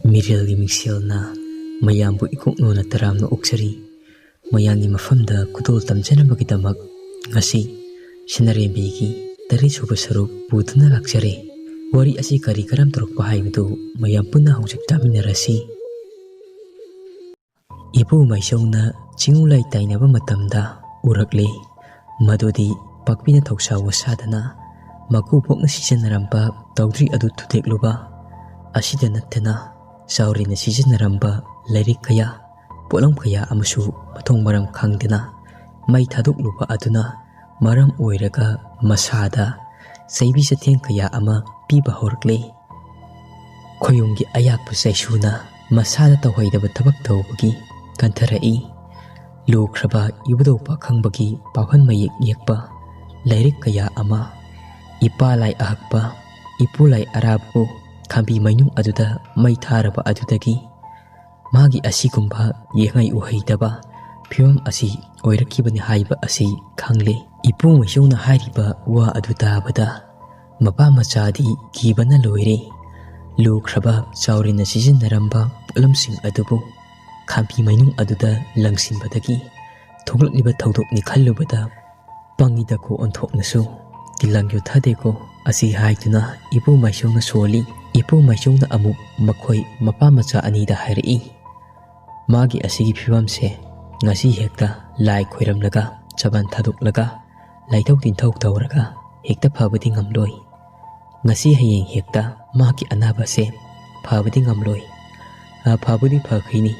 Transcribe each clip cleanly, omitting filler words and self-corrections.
ꯃꯤꯔꯦꯜꯒꯤ ꯃꯤꯡꯁꯦꯜꯅ ꯃꯌꯥꯝꯕꯨ ꯏꯀꯣꯛꯅꯣꯅ ꯇꯔꯥꯝꯅ ꯑꯣꯛꯆꯔꯤ꯫ ꯃꯌꯥꯝꯒꯤ ꯃꯐꯝꯗ ꯈꯨꯗꯣꯜ ꯇꯝꯖꯅꯕꯒꯤꯗꯃꯛ ꯉꯁꯤ ꯁꯤꯟꯅꯔꯦꯝꯕꯤꯒꯤ 8ꯁꯨꯕ ꯁꯔꯨꯛ ꯄꯨꯗꯨꯅ ꯂꯥꯛꯆꯔꯦ꯫ ꯋꯥꯔꯤ ꯑꯁꯤ ꯀꯔꯤ ꯀꯔꯝ ꯇꯧꯔꯛꯄ ꯍꯥꯏꯕꯗꯨ ꯃꯌꯥꯝ ꯄꯨꯟꯅ ꯍꯧꯖꯤꯛ ꯇꯥꯃꯤꯟꯅꯔꯁꯤ꯫ ꯏꯄꯨ ꯃꯥꯏꯁꯧꯅ ꯆꯤꯡꯎ ꯂꯥꯏ ꯇꯥꯏꯅꯕ ꯃꯇꯝꯗ ꯎꯔꯛꯂꯦ ꯃꯗꯨꯗꯤ ꯄꯥꯛꯄꯤꯅ ꯊꯧꯁꯥ ꯋꯥꯁꯥꯗꯅ ꯃꯀꯨ ꯄꯣꯛꯅ ꯁꯤꯖꯤꯟꯅꯔꯝꯕ ꯇꯧꯗ꯭ꯔꯤ ꯑꯗꯨ ꯊꯨꯗꯦꯛꯂꯨꯕ ꯑꯁꯤꯗ ꯅꯠꯇꯅ ꯆꯥꯎꯔꯦꯅ ꯁꯤꯖꯤꯟꯅꯔꯝꯕ ꯂꯥꯏꯔꯤꯛ ꯀꯌꯥ ꯄꯣꯠꯂꯝ ꯀꯌꯥ ꯑꯃꯁꯨ ꯃꯊꯣꯡ ꯃꯔꯝ ꯈꯪꯗꯅ ꯃꯩ ꯊꯥꯗꯣꯛꯂꯨꯕ ꯑꯗꯨꯅ ꯃꯔꯝ ꯑꯣꯏꯔꯒ ꯃꯁꯥꯗ ꯆꯩꯕꯤ ꯆꯩꯊꯦꯡ ꯀꯌꯥ ꯑꯃ ꯄꯤꯕ ꯍꯧꯔꯛꯂꯦ꯫ ꯈꯣꯌꯨꯝꯒꯤ ꯑꯌꯥꯛꯄ ꯆꯩꯁꯨꯅ ꯃꯁꯥꯗ ꯇꯧꯍꯩꯗꯕ ꯊꯕꯛ ꯇꯧꯕꯒꯤ ꯀꯟꯊꯔꯛꯏ꯫ ꯂꯨꯈ꯭ꯔꯕ ꯏꯕꯨꯙꯧ ꯄꯥꯈꯪꯕꯒꯤ ꯄꯥꯎꯍꯟ ꯃꯌꯦꯛ ꯌꯦꯛꯄ ꯂꯥꯏꯔꯤꯛ ꯀꯌꯥ ꯑꯃ ꯏꯄꯥ ꯂꯥꯏ ꯑꯍꯛꯄ ꯏꯄꯨ ꯂꯥꯏ ꯑꯔꯥꯕꯕꯨ ꯈꯥꯝꯕꯤ ꯃꯩꯅꯨꯡ ꯑꯗꯨꯗ ꯃꯩ ꯊꯥꯔꯕ ꯑꯗꯨꯗꯒꯤ ꯃꯥꯒꯤ ꯑꯁꯤꯒꯨꯝꯕ ꯌꯦꯡꯍꯩ ꯎꯍꯩꯗꯕ ꯐꯤꯕꯝ ꯑꯁꯤ ꯑꯣꯏꯔꯛꯈꯤꯕꯅꯤ ꯍꯥꯏꯕ ꯑꯁꯤ ꯈꯪꯂꯦ꯫ ꯏꯄꯨ ꯃꯥꯏꯁꯧꯅ ꯍꯥꯏꯔꯤꯕ ꯋꯥ ꯑꯗꯨ ꯇꯥꯕꯗ ꯃꯄꯥ ꯃꯆꯥꯗꯤ ꯀꯤꯕꯅ ꯂꯣꯏꯔꯦ꯫ ꯂꯨꯈ꯭ꯔꯕ ꯆꯥꯎꯔꯦꯅ ꯁꯤꯖꯤꯟꯅꯔꯝꯕ ꯄꯣꯠꯂꯝꯁꯤꯡ ꯑꯗꯨꯕꯨ ꯈꯥꯝꯕꯤ ꯃꯩꯅꯨꯡ ꯑꯗꯨꯗ ꯂꯪꯁꯤꯟꯕꯗꯒꯤ ꯊꯣꯛꯂꯛꯂꯤꯕ ꯊꯧꯗꯣꯛꯅꯤ ꯈꯜꯂꯨꯕꯗ ꯄꯪꯉꯤꯗꯀꯣ ꯑꯣꯟꯊꯣꯛꯅꯁꯨ ꯇꯤꯜꯂꯪ ꯌꯣꯠꯊꯗꯦꯀꯣ ꯑꯁꯤ ꯍꯥꯏꯗꯨꯅ ꯏꯄꯨ ꯃꯥꯏꯁꯧꯅ ꯁꯣꯜꯂꯤ꯫ ꯏꯄꯨ ꯃꯥꯏꯁꯧꯅ ꯑꯃꯨꯛ ꯃꯈꯣꯏ ꯃꯄꯥ ꯃꯆꯥ ꯑꯅꯤꯗ ꯍꯥꯏꯔꯛꯏ, ꯃꯥꯒꯤ ꯑꯁꯤꯒꯤ ꯐꯤꯕꯝꯁꯦ ꯉꯁꯤ ꯍꯦꯛꯇ ꯂꯥꯏ ꯈꯣꯏꯔꯝꯂꯒ ꯆꯕꯥꯟ ꯊꯥꯗꯣꯛꯂꯒ ꯂꯥꯏꯊꯧ ꯇꯤꯟꯊꯧ ꯇꯧꯔꯒ ꯍꯦꯛꯇ ꯐꯕꯗꯤ ꯉꯝꯂꯣꯏ꯫ ꯉꯁꯤ ꯍꯌꯦꯡ ꯍꯦꯛꯇ ꯃꯥꯒꯤ ꯑꯅꯥꯕꯁꯦ ꯐꯕꯗꯤ ꯉꯝꯂꯣꯏ꯫ ꯐꯕꯨꯗꯤ ꯐꯈꯤꯅꯤ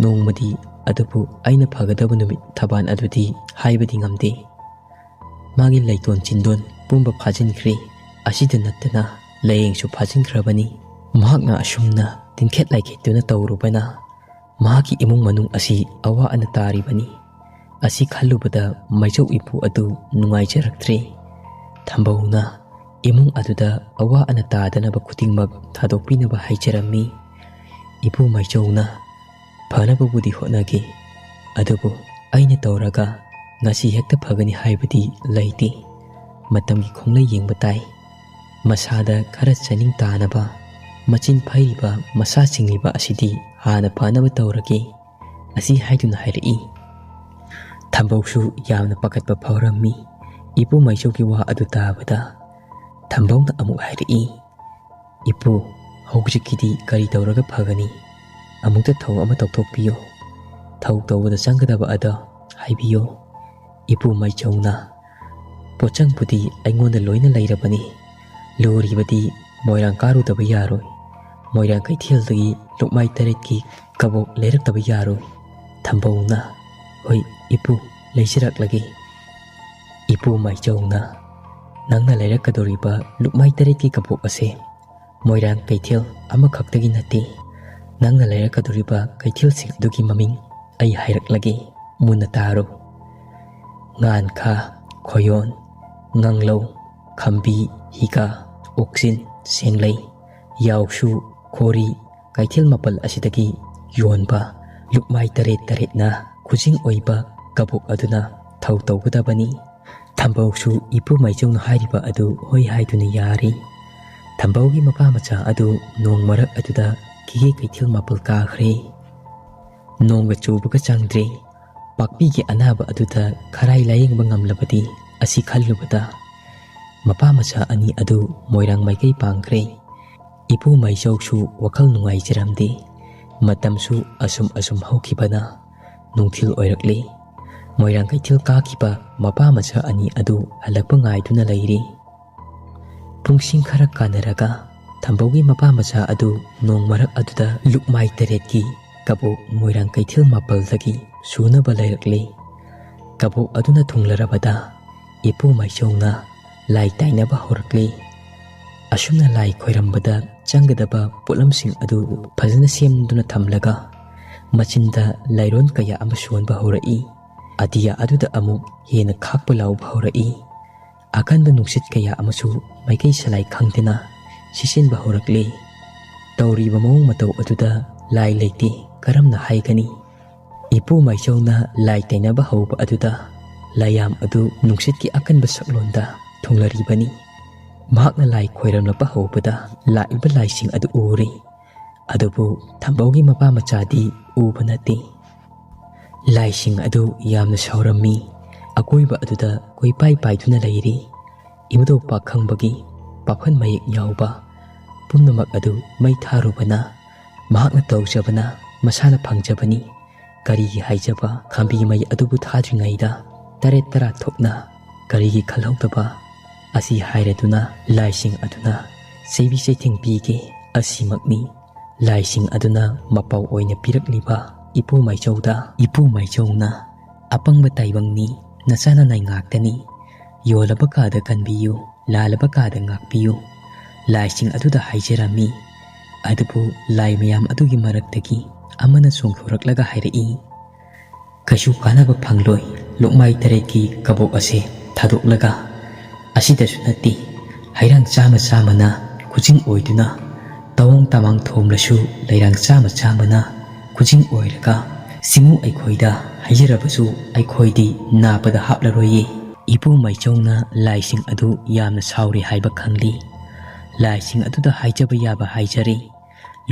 ꯅꯣꯡꯃꯗꯤ, ꯑꯗꯨꯕꯨ ꯑꯩꯅ ꯐꯒꯗꯕ ꯅꯨꯃꯤꯠ ꯊꯕꯥꯟ ꯑꯗꯨꯗꯤ ꯍꯥꯏꯕꯗꯤ ꯉꯝꯗꯦ꯫ ꯃꯥꯒꯤ ꯂꯩꯇꯣꯟ ꯆꯤꯟꯗꯣꯟ ꯄꯨꯝꯕ ꯐꯥꯖꯤꯟꯈ꯭ꯔꯦ꯫ ꯑꯁꯤꯗ ꯅꯠꯇꯅ ꯂꯥꯏꯌꯦꯡꯁꯨ ꯐꯥꯖꯤꯟꯈ꯭ꯔꯕꯅꯤ꯫ ꯃꯍꯥꯛꯅ ꯑꯁꯨꯝꯅ ꯇꯤꯟꯈꯦꯠ ꯂꯥꯏꯈꯦꯠꯇꯨꯅ ꯇꯧꯔꯨꯕꯅ ꯃꯍꯥꯛꯀꯤ ꯏꯃꯨꯡ ꯃꯅꯨꯡ ꯑꯁꯤ ꯑꯋꯥ ꯑꯅ ꯇꯥꯔꯤꯕꯅꯤ꯫ ꯑꯁꯤ ꯈꯜꯂꯨꯕꯗ ꯃꯥꯏꯆꯧ ꯏꯄꯨ ꯑꯗꯨ ꯅꯨꯡꯉꯥꯏꯖꯔꯛꯇ꯭ꯔꯦ꯫ ꯊꯝꯕꯧꯅ ꯏꯃꯨꯡ ꯑꯗꯨꯗ ꯑꯋꯥ ꯑꯅ ꯇꯥꯗꯅꯕ ꯈꯨꯗꯤꯡꯃꯛ ꯊꯥꯗꯣꯛꯄꯤꯅꯕ ꯍꯥꯏꯖꯔꯝꯃꯤ꯫ ꯏꯄꯨ ꯃꯥꯏꯆꯧꯅ ꯐꯅꯕꯕꯨꯗꯤ ꯍꯣꯠꯅꯒꯦ, ꯑꯗꯨꯕꯨ ꯑꯩꯅ ꯇꯧꯔꯒ ꯉꯁꯤ ꯍꯦꯛꯇ ꯐꯒꯅꯤ ꯍꯥꯏꯕꯗꯤ ꯂꯩꯇꯦ꯫ ꯃꯇꯝꯒꯤ ꯈꯣꯡꯂꯩ ꯌꯦꯡꯕ ꯇꯥꯏ꯫ ꯃꯁꯥꯗ ꯈꯔ ꯆꯥꯅꯤꯡ ꯇꯥꯅꯕ ꯃꯆꯤꯟ ꯐꯩꯔꯤꯕ ꯃꯁꯥ ꯆꯤꯡꯂꯤꯕ ꯑꯁꯤꯗꯤ ꯍꯥꯟꯅ ꯐꯅꯕ ꯇꯧꯔꯒꯦ ꯑꯁꯤ ꯍꯥꯏꯗꯨꯅ ꯍꯥꯏꯔꯛꯏ꯫ ꯊꯝꯕꯧꯁꯨ ꯌꯥꯝꯅ ꯄꯥꯈꯠꯄ ꯐꯥꯎꯔꯝꯃꯤ꯫ ꯏꯄꯨ ꯃꯥꯏꯆꯧꯒꯤ ꯋꯥ ꯑꯗꯨ ꯇꯥꯕꯗ ꯊꯝꯕꯧꯅ ꯑꯃꯨꯛ ꯍꯥꯏꯔꯛꯏ, ꯏꯄꯨ ꯍꯧꯖꯤꯛꯀꯤꯗꯤ ꯀꯔꯤ ꯇꯧꯔꯒ ꯐꯒꯅꯤ? ꯑꯃꯨꯛꯇ ꯊꯧ ꯑꯃ ꯇꯧꯊꯣꯛꯄꯤꯌꯣ꯫ ꯊꯧ ꯇꯧꯕꯗ ꯆꯪꯒꯗꯕ ꯑꯗꯣ ꯍꯥꯏꯕꯤꯌꯣ꯫ ꯏꯄꯨ ꯃꯥꯏꯆꯧꯅ ꯄꯣꯠꯆꯪꯕꯨꯗꯤ ꯑꯩꯉꯣꯟꯗ ꯂꯣꯏꯅ ꯂꯩꯔꯕꯅꯤ꯫ ꯂꯨꯔꯤꯕꯗꯤ ꯃꯣꯏꯔꯥꯡ ꯀꯥꯔꯨꯗꯕ ꯌꯥꯔꯣꯏ꯫ ꯃꯣꯏꯔꯥꯡ ꯀꯩꯊꯦꯜꯗꯒꯤ ꯂꯨꯛꯃꯥꯏ 8ꯀꯤ ꯀꯕꯣꯛ ꯂꯩꯔꯛꯇꯕ ꯌꯥꯔꯣꯏ꯫ ꯊꯝꯕꯧꯅ ꯍꯣꯏ ꯏꯄꯨ ꯂꯩꯖꯔꯛꯂꯒꯦ꯫ ꯏꯄꯨ ꯃꯥꯏꯆꯧꯅ ꯅꯪꯅ ꯂꯩꯔꯛꯀꯗꯧꯔꯤꯕ ꯂꯨꯛꯃꯥꯏ 8ꯀꯤ ꯀꯕꯣꯛ ꯑꯁꯦ ꯃꯣꯏꯔꯥꯡ ꯀꯩꯊꯦꯜ ꯑꯃꯈꯛꯇꯒꯤ ꯅꯠꯇꯦ꯫ ꯅꯪꯅ ꯂꯩꯔꯛꯀꯗꯧꯔꯤꯕ ꯀꯩꯊꯦꯜꯁꯤꯡ ꯑꯗꯨꯒꯤ ꯃꯃꯤꯡ ꯑꯩ ꯍꯥꯏꯔꯛꯂꯒꯦ, ꯃꯨꯟꯅ ꯇꯥꯔꯣ꯫ ꯉꯥꯟꯈꯥ, ꯈꯣꯌꯣꯟ, ꯉꯥꯡꯂꯧ, ꯈꯝꯕꯤ, ꯍꯤꯒꯥ, ꯑꯣꯛꯆꯤꯟ, ꯁꯦꯡꯂꯩ, ꯌꯥꯎꯁꯨ, ꯈꯣꯔꯤ ꯀꯩꯊꯦꯜ 8 ꯑꯁꯤꯗꯒꯤ ꯌꯣꯟꯕ ꯂꯨꯛꯃꯥꯏ 8 ꯈꯨꯖꯤꯡ ꯑꯣꯏꯕ ꯀꯕꯣꯛ ꯑꯗꯨꯅ ꯊꯧ ꯇꯧꯒꯗꯕꯅꯤ꯫ ꯊꯝꯕꯧꯁꯨ ꯏꯄꯨ ꯃꯥꯏꯆꯧꯅ ꯍꯥꯏꯔꯤꯕ ꯑꯗꯨ ꯍꯣꯏ ꯍꯥꯏꯗꯨꯅ ꯌꯥꯔꯤ꯫ ꯊꯝꯕꯧꯒꯤ ꯃꯄꯥ ꯃꯆꯥ ꯑꯗꯨ ꯅꯣꯡ ꯃꯔꯛ ꯑꯗꯨꯗ ꯀꯤꯒꯦ ꯀꯩꯊꯦꯜ 9 ꯀꯥꯈ꯭ꯔꯦ꯫ ꯅꯣꯡꯒ ꯆꯨꯕꯒ ꯆꯪꯗ꯭ꯔꯦ꯫ ꯄꯥꯛꯄꯤꯒꯤ ꯑꯅꯥꯕ ꯑꯗꯨꯗ ꯈꯔꯥꯏ ꯂꯥꯌꯦꯡꯕ ꯉꯝꯂꯕꯗꯤ ꯑꯁꯤ ꯈꯜꯂꯨꯕꯗ ꯃꯄꯥ ꯃꯆꯥ ꯑꯅꯤ ꯑꯗꯨ ꯃꯣꯏꯔꯥꯡ ꯃꯥꯏꯀꯩ ꯄꯥꯡꯈ꯭ꯔꯦ꯫ ꯏꯄꯨ ꯃꯥꯏꯆꯧꯁꯨ ꯋꯥꯈꯜ ꯅꯨꯡꯉꯥꯏꯖꯔꯝꯗꯦ꯫ ꯃꯇꯝꯁꯨ ꯑꯁꯨꯝ ꯍꯧꯈꯤꯕꯅ ꯅꯨꯡꯊꯤꯜ ꯑꯣꯏꯔꯛꯂꯦ꯫ ꯃꯣꯏꯔꯥꯡ ꯀꯩꯊꯦꯜ ꯀꯥꯈꯤꯕ ꯃꯄꯥ ꯃꯆꯥ ꯑꯅꯤ ꯑꯗꯨ ꯍꯜꯂꯛꯄ ꯉꯥꯏꯗꯨꯅ ꯂꯩꯔꯤ꯫ ꯄꯨꯡꯁꯤꯡ ꯈꯔ ꯀꯥꯟꯅꯔꯒ ꯊꯝꯕꯧꯒꯤ ꯃꯄꯥ ꯃꯆꯥ ꯑꯗꯨ ꯅꯣꯡ ꯃꯔꯛ ꯑꯗꯨꯗ ꯂꯨꯛꯃꯥꯏ 8ꯀꯤ ꯀꯕꯣꯛ ꯃꯣꯏꯔꯥꯡ ꯀꯩꯊꯦꯜ 9ꯗꯒꯤ ꯁꯨꯅꯕ ꯂꯩꯔꯛꯂꯦ꯫ ꯀꯕꯣꯛ ꯑꯗꯨꯅ ꯊꯨꯡꯂꯔꯕꯗ ꯏꯄꯨ ꯃꯥꯏꯆꯧꯅ ꯂꯥꯏ ꯇꯥꯏꯅꯕ ꯍꯧꯔꯛꯂꯦ꯫ ꯑꯁꯨꯝꯅ ꯂꯥꯏ ꯈꯣꯏꯔꯝꯕꯗ ꯆꯪꯒꯗꯕ ꯄꯣꯠꯂꯝꯁꯤꯡ ꯑꯗꯨ ꯐꯖꯅ ꯁꯦꯝꯗꯨꯅ ꯊꯝꯂꯒ ꯃꯆꯤꯟꯗ ꯂꯥꯏꯔꯣꯟ ꯀꯌꯥ ꯑꯃ ꯁꯣꯟꯕ ꯍꯧꯔꯛꯏ꯫ ꯑꯇꯤꯌꯥ ꯑꯗꯨꯗ ꯑꯃꯨꯛ ꯍꯦꯟꯅ ꯈꯥꯛꯄ ꯂꯥꯎꯕ ꯍꯧꯔꯛꯏ꯫ ꯑꯀꯟꯕ ꯅꯨꯡꯁꯤꯠ ꯀꯌꯥ ꯑꯃꯁꯨ ꯃꯥꯏꯀꯩ ꯁꯂꯥꯏ ꯈꯪꯗꯅ ꯁꯤꯠꯆꯤꯟꯕ ꯍꯧꯔꯛꯂꯦ꯫ ꯇꯧꯔꯤꯕ ꯃꯑꯣꯡ ꯃꯇꯧ ꯑꯗꯨꯗ ꯂꯥꯏ ꯂꯩꯇꯦ ꯀꯔꯝꯅ ꯍꯥꯏꯒꯅꯤ? ꯏꯄꯨ ꯃꯥꯏꯆꯧꯅ ꯂꯥꯏ ꯇꯩꯅꯕ ꯍꯧꯕ ꯑꯗꯨꯗ ꯂꯥꯏꯌꯥꯝ ꯑꯗꯨ ꯅꯨꯡꯁꯤꯠꯀꯤ ꯑꯀꯟꯕ ꯁꯛꯂꯣꯟꯗ ꯊꯨꯡꯂꯔꯤꯕꯅꯤ꯫ ꯃꯍꯥꯛꯅ ꯂꯥꯏ ꯈꯣꯏꯔꯝꯂꯛꯄ ꯍꯧꯕꯗ ꯂꯥꯛꯏꯕ ꯂꯥꯏꯁꯤꯡ ꯑꯗꯨ ꯎꯔꯦ꯫ ꯑꯗꯨꯕꯨ ꯊꯝꯕꯧꯒꯤ ꯃꯄꯥ ꯃꯆꯥꯗꯤ ꯎꯕ ꯅꯠꯇꯦ꯫ ꯂꯥꯏꯁꯤꯡ ꯑꯗꯨ ꯌꯥꯝꯅ ꯁꯥꯎꯔꯝꯃꯤ꯫ ꯑꯀꯣꯏꯕ ꯑꯗꯨꯗ ꯀꯣꯏꯄꯥꯏ ꯄꯥꯏꯗꯨꯅ ꯂꯩꯔꯤ ꯏꯕꯨꯙꯧ ꯄꯥꯈꯪꯕꯒꯤ ꯄꯥꯐꯟ ꯃꯌꯦꯛ ꯌꯥꯎꯕ ꯄꯨꯝꯅꯃꯛ ꯑꯗꯨ ꯃꯩ ꯊꯥꯔꯨꯕꯅ ꯃꯍꯥꯛꯅ ꯇꯧꯖꯕꯅ ꯃꯁꯥꯅ ꯐꯪꯖꯕꯅꯤ꯫ ꯀꯔꯤꯒꯤ ꯍꯥꯏꯖꯕ ꯈꯥꯝꯕꯤ ꯃꯩ ꯑꯗꯨꯕꯨ ꯊꯥꯗ꯭ꯔꯤꯉꯩꯗ ꯇꯔꯦꯠ ꯇꯔꯥ ꯊꯣꯛꯅ ꯀꯔꯤꯒꯤ ꯈꯜꯍꯧꯗꯕ ꯑꯁꯤ ꯍꯥꯏꯔꯗꯨꯅ ꯂꯥꯏꯁꯤꯡ ꯑꯗꯨꯅ ꯆꯩꯕꯤ ꯆꯩꯊꯦꯡ ꯄꯤꯒꯦ ꯑꯁꯤꯃꯛꯅꯤ꯫ ꯂꯥꯏꯁꯤꯡ ꯑꯗꯨꯅ ꯃꯄꯥꯎ ꯑꯣꯏꯅ ꯄꯤꯔꯛꯂꯤꯕ ꯏꯄꯨꯃꯩꯆꯧꯗ ꯏꯄꯨꯃꯩꯆꯧꯅ ꯑꯄꯪꯕ ꯇꯥꯏꯕꯪꯅꯤ ꯅꯆꯥꯅ ꯅꯥꯏ ꯉꯥꯛꯇꯅꯤ ꯌꯣꯜꯂꯕ ꯀꯥꯗ ꯀꯟꯕꯤꯌꯨ ꯂꯥꯜꯂꯕ ꯀꯥꯗ ꯉꯥꯛꯄꯤꯌꯨ ꯂꯥꯏꯁꯤꯡ ꯑꯗꯨꯗ ꯍꯥꯏꯖꯔꯝꯃꯤ꯫ ꯑꯗꯨꯕꯨ ꯂꯥꯏ ꯃꯌꯥꯝ ꯑꯗꯨꯒꯤ ꯃꯔꯛꯇꯒꯤ ꯑꯃꯅ ꯆꯣꯡꯊꯣꯔꯛꯂꯒ ꯍꯥꯏꯔꯛꯏ, ꯀꯩꯁꯨ ꯀꯥꯟꯅꯕ ꯐꯪꯂꯣꯏ ꯂꯨꯛꯃꯥꯏ ꯇꯔꯦꯠꯀꯤ ꯀꯕꯣꯛ ꯑꯁꯦ ꯊꯥꯗꯣꯛꯂꯒ꯫ ꯑꯁꯤꯗꯁꯨ ꯅꯠꯇꯦ ꯍꯩꯔꯥꯡ ꯆꯥꯝꯃ ꯆꯥꯝꯃꯅ ꯈꯨꯖꯤꯡ ꯑꯣꯏꯗꯨꯅ ꯇꯋꯣꯡ ꯇꯃꯥꯡ ꯊꯣꯝꯂꯁꯨ ꯂꯩꯔꯥꯡ ꯆꯥꯝꯃ ꯆꯥꯝꯃꯅ ꯈꯨꯖꯤꯡ ꯑꯣꯏꯔꯒ ꯁꯤꯡꯎ ꯑꯩꯈꯣꯏꯗ ꯍꯩꯖꯔꯕꯁꯨ ꯑꯩꯈꯣꯏꯗꯤ ꯅꯥꯄꯗ ꯍꯥꯞꯂꯔꯣꯏꯌꯦ꯫ ꯏꯄꯨꯃꯩꯆꯧꯅ ꯂꯥꯏꯁꯤꯡ ꯑꯗꯨ ꯌꯥꯝꯅ ꯁꯥꯎꯔꯤ ꯍꯥꯏꯕ ꯈꯪꯂꯤ꯫ ꯂꯥꯏꯁꯤꯡ ꯑꯗꯨꯗ ꯍꯥꯏꯖꯕ ꯌꯥꯕ ꯍꯥꯏꯖꯔꯦ꯫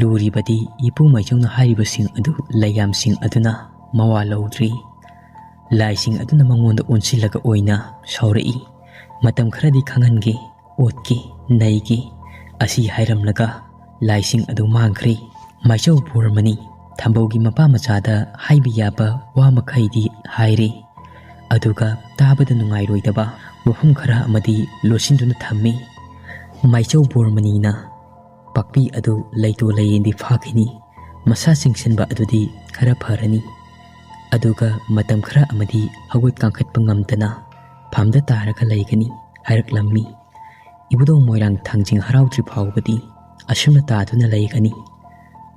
ꯂꯨꯔꯤꯕꯗꯤ ꯏꯄꯨꯃꯩꯆꯧꯅ ꯍꯥꯏꯔꯤꯕꯁꯤꯡ ꯑꯗꯨ ꯂꯩꯌꯥꯝꯁꯤꯡ ꯑꯗꯨꯅ ꯃꯋꯥ ꯂꯧꯗ꯭ꯔꯤ꯫ ꯂꯥꯏꯁꯤꯡ ꯑꯗꯨꯅ ꯃꯉꯣꯟꯗ ꯑꯣꯟꯁꯤꯜꯂꯒ ꯑꯣꯏꯅ ꯁꯥꯎꯔꯛꯏ, ꯃꯇꯝ ꯈꯔꯗꯤ ꯈꯪꯍꯟꯒꯦ ꯑꯣꯠꯀꯦ ꯅꯩꯒꯦ ꯑꯁꯤ ꯍꯥꯏꯔꯝꯂꯒ ꯂꯥꯏꯁꯤꯡ ꯑꯗꯨ ꯃꯥꯡꯈ꯭ꯔꯦ꯫ ꯃꯥꯏꯆꯧ ꯕꯣꯔꯃꯅꯤ ꯊꯝꯕꯧꯒꯤ ꯃꯄꯥ ꯃꯆꯥꯗ ꯍꯥꯏꯕ ꯌꯥꯕ ꯋꯥ ꯃꯈꯩꯗꯤ ꯍꯥꯏꯔꯦ꯫ ꯑꯗꯨꯒ ꯇꯥꯕꯗ ꯅꯨꯡꯉꯥꯏꯔꯣꯏꯗꯕ ꯋꯥꯐꯝ ꯈꯔ ꯑꯃꯗꯤ ꯂꯣꯠꯁꯤꯟꯗꯨꯅ ꯊꯝꯃꯤ꯫ ꯃꯥꯏꯆꯧ ꯕꯣꯔꯃꯅꯤꯅ ꯄꯥꯛꯄꯤ ꯑꯗꯨ ꯂꯩꯇꯣ ꯂꯩꯌꯦꯟꯗꯤ ꯐꯥꯈꯤꯅꯤ ꯃꯁꯥ ꯆꯤꯡꯁꯤꯟꯕ ꯑꯗꯨꯗꯤ ꯈꯔ ꯐꯔꯅꯤ ꯑꯗꯨꯒ ꯃꯇꯝ ꯈꯔ ꯑꯃꯗꯤ ꯍꯧꯒꯠ ꯀꯥꯡꯈꯠꯄ ꯉꯝꯗꯅ ꯐꯝꯗ ꯇꯥꯔꯒ ꯂꯩꯒꯅꯤ ꯍꯥꯏꯔꯛꯂꯝꯃꯤ꯫ ꯏꯕꯨꯙꯧ ꯃꯣꯏꯔꯥꯡ ꯊꯥꯡꯖꯤꯡ ꯍꯔꯥꯎꯗ꯭ꯔꯤ ꯐꯥꯎꯕꯗꯤ ꯑꯁꯨꯝꯅ ꯇꯥꯗꯨꯅ ꯂꯩꯒꯅꯤ꯫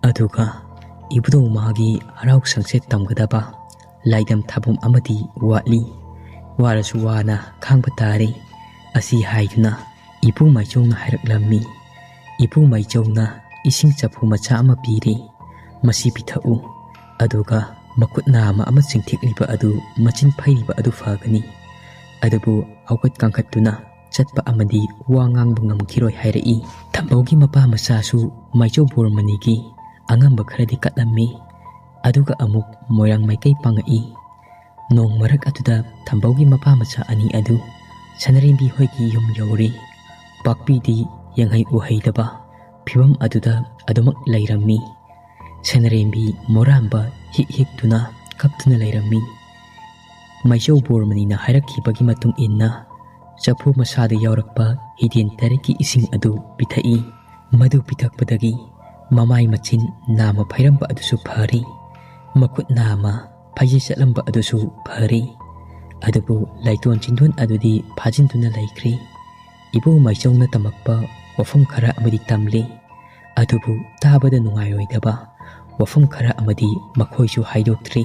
ꯑꯗꯨꯒ ꯏꯕꯨꯙꯧ ꯃꯥꯒꯤ ꯍꯔꯥꯎ ꯁꯪꯁꯦꯠ ꯇꯝꯒꯗꯕ ꯂꯥꯏꯗꯝ ꯊꯥꯕꯝ ꯑꯃꯗꯤ ꯋꯥꯠꯂꯤ ꯋꯥꯔꯁꯨ ꯋꯥꯅ ꯈꯥꯡꯕ ꯇꯥꯔꯦ ꯑꯁꯤ ꯍꯥꯏꯗꯨꯅ ꯏꯄꯨꯃꯩꯆꯧꯅ ꯍꯥꯏꯔꯛꯂꯝꯃꯤ꯫ ꯏꯄꯨꯃꯩꯆꯧꯅ ꯏꯁꯤꯡ ꯆꯐꯨ ꯃꯆꯥ ꯑꯃ ꯄꯤꯔꯦ, ꯃꯁꯤ ꯄꯤꯊꯛꯎ ꯑꯗꯨꯒ ꯃꯈꯨꯠ ꯅꯥꯝꯃ ꯑꯃ ꯆꯤꯡꯊꯦꯛꯂꯤꯕ ꯑꯗꯨ ꯃꯆꯤꯟ ꯐꯩꯔꯤꯕ ꯑꯗꯨ ꯐꯒꯅꯤ꯫ ꯑꯗꯨꯕꯨ ꯍꯧꯒꯠ ꯀꯥꯡꯈꯠꯇꯨꯅ ꯆꯠꯄ ꯑꯃꯗꯤ ꯋꯥ ꯉꯥꯡꯕ ꯉꯝꯈꯤꯔꯣꯏ ꯍꯥꯏꯔꯛꯏ꯫ ꯊꯝꯕꯧꯒꯤ ꯃꯄꯥ ꯃꯆꯥꯁꯨ ꯃꯥꯏꯆꯧ ꯕꯣꯔꯃꯅꯤꯒꯤ ꯑꯉꯝꯕ ꯈꯔꯗꯤ ꯀꯠꯂꯝꯃꯤ꯫ ꯑꯗꯨꯒ ꯑꯃꯨꯛ ꯃꯣꯏꯔꯥꯡ ꯃꯥꯏꯀꯩ ꯄꯥꯡꯉꯛꯏ꯫ ꯅꯣꯡ ꯃꯔꯛ ꯑꯗꯨꯗ ꯊꯝꯕꯧꯒꯤ ꯃꯄꯥ ꯃꯆꯥ ꯑꯅꯤ ꯑꯗꯨ ꯁꯅꯔꯦꯝꯕꯤ ꯍꯣꯏꯒꯤ ꯌꯨꯝ ꯌꯧꯔꯦ꯫ ꯄꯥꯛꯄꯤꯗꯤ ꯌꯦꯡꯍꯩ ꯎꯍꯩꯗꯕ ꯐꯤꯕꯝ ꯑꯗꯨꯗ ꯑꯗꯨꯃꯛ ꯂꯩꯔꯝꯃꯤ꯫ ꯁꯅꯔꯦꯝꯕꯤ ꯃꯣꯔꯥꯝꯕ ꯍꯤꯛ ꯍꯤꯛꯇꯨꯅ ꯀꯞꯇꯨꯅ ꯂꯩꯔꯝꯃꯤ꯫ ꯃꯥꯏꯆꯧ ꯕꯣꯔꯃꯅꯤꯅ ꯍꯥꯏꯔꯛꯈꯤꯕꯒꯤ ꯃꯇꯨꯡ ꯏꯟꯅ ꯆꯐꯨ ꯃꯁꯥꯗ ꯌꯥꯎꯔꯛꯄ ꯍꯤꯗꯦꯟ ꯇꯔꯦꯠꯀꯤ ꯏꯁꯤꯡ ꯑꯗꯨ ꯄꯤꯊꯛꯏ꯫ ꯃꯗꯨ ꯄꯤꯊꯛꯄꯗꯒꯤ ꯃꯃꯥꯏ ꯃꯆꯤꯟ ꯅꯥꯝꯃ ꯐꯩꯔꯝꯕ ꯑꯗꯨꯁꯨ ꯐꯔꯦ, ꯃꯈꯨꯠ ꯅꯥꯝꯃ ꯐꯩꯖꯩ ꯆꯠꯂꯝꯕ ꯑꯗꯨꯁꯨ ꯐꯔꯦ꯫ ꯑꯗꯨꯕꯨ ꯂꯩꯇꯣꯟ ꯆꯤꯟꯗꯣꯟ ꯑꯗꯨꯗꯤ ꯐꯥꯖꯤꯟꯗꯨꯅ ꯂꯩꯈ꯭ꯔꯦ꯫ ꯏꯄꯨꯃꯩꯆꯧꯅ ꯇꯝꯃꯛꯄ ꯋꯥꯐꯝ ꯈꯔ ꯑꯃꯗꯤ ꯇꯝꯂꯦ꯫ ꯑꯗꯨꯕꯨ ꯇꯥꯕꯗ ꯅꯨꯡꯉꯥꯏꯔꯣꯏꯗꯕ ꯋꯥꯐꯝ ꯈꯔ ꯑꯃꯗꯤ ꯃꯈꯣꯏꯁꯨ ꯍꯥꯏꯗꯣꯛꯇ꯭ꯔꯤ꯫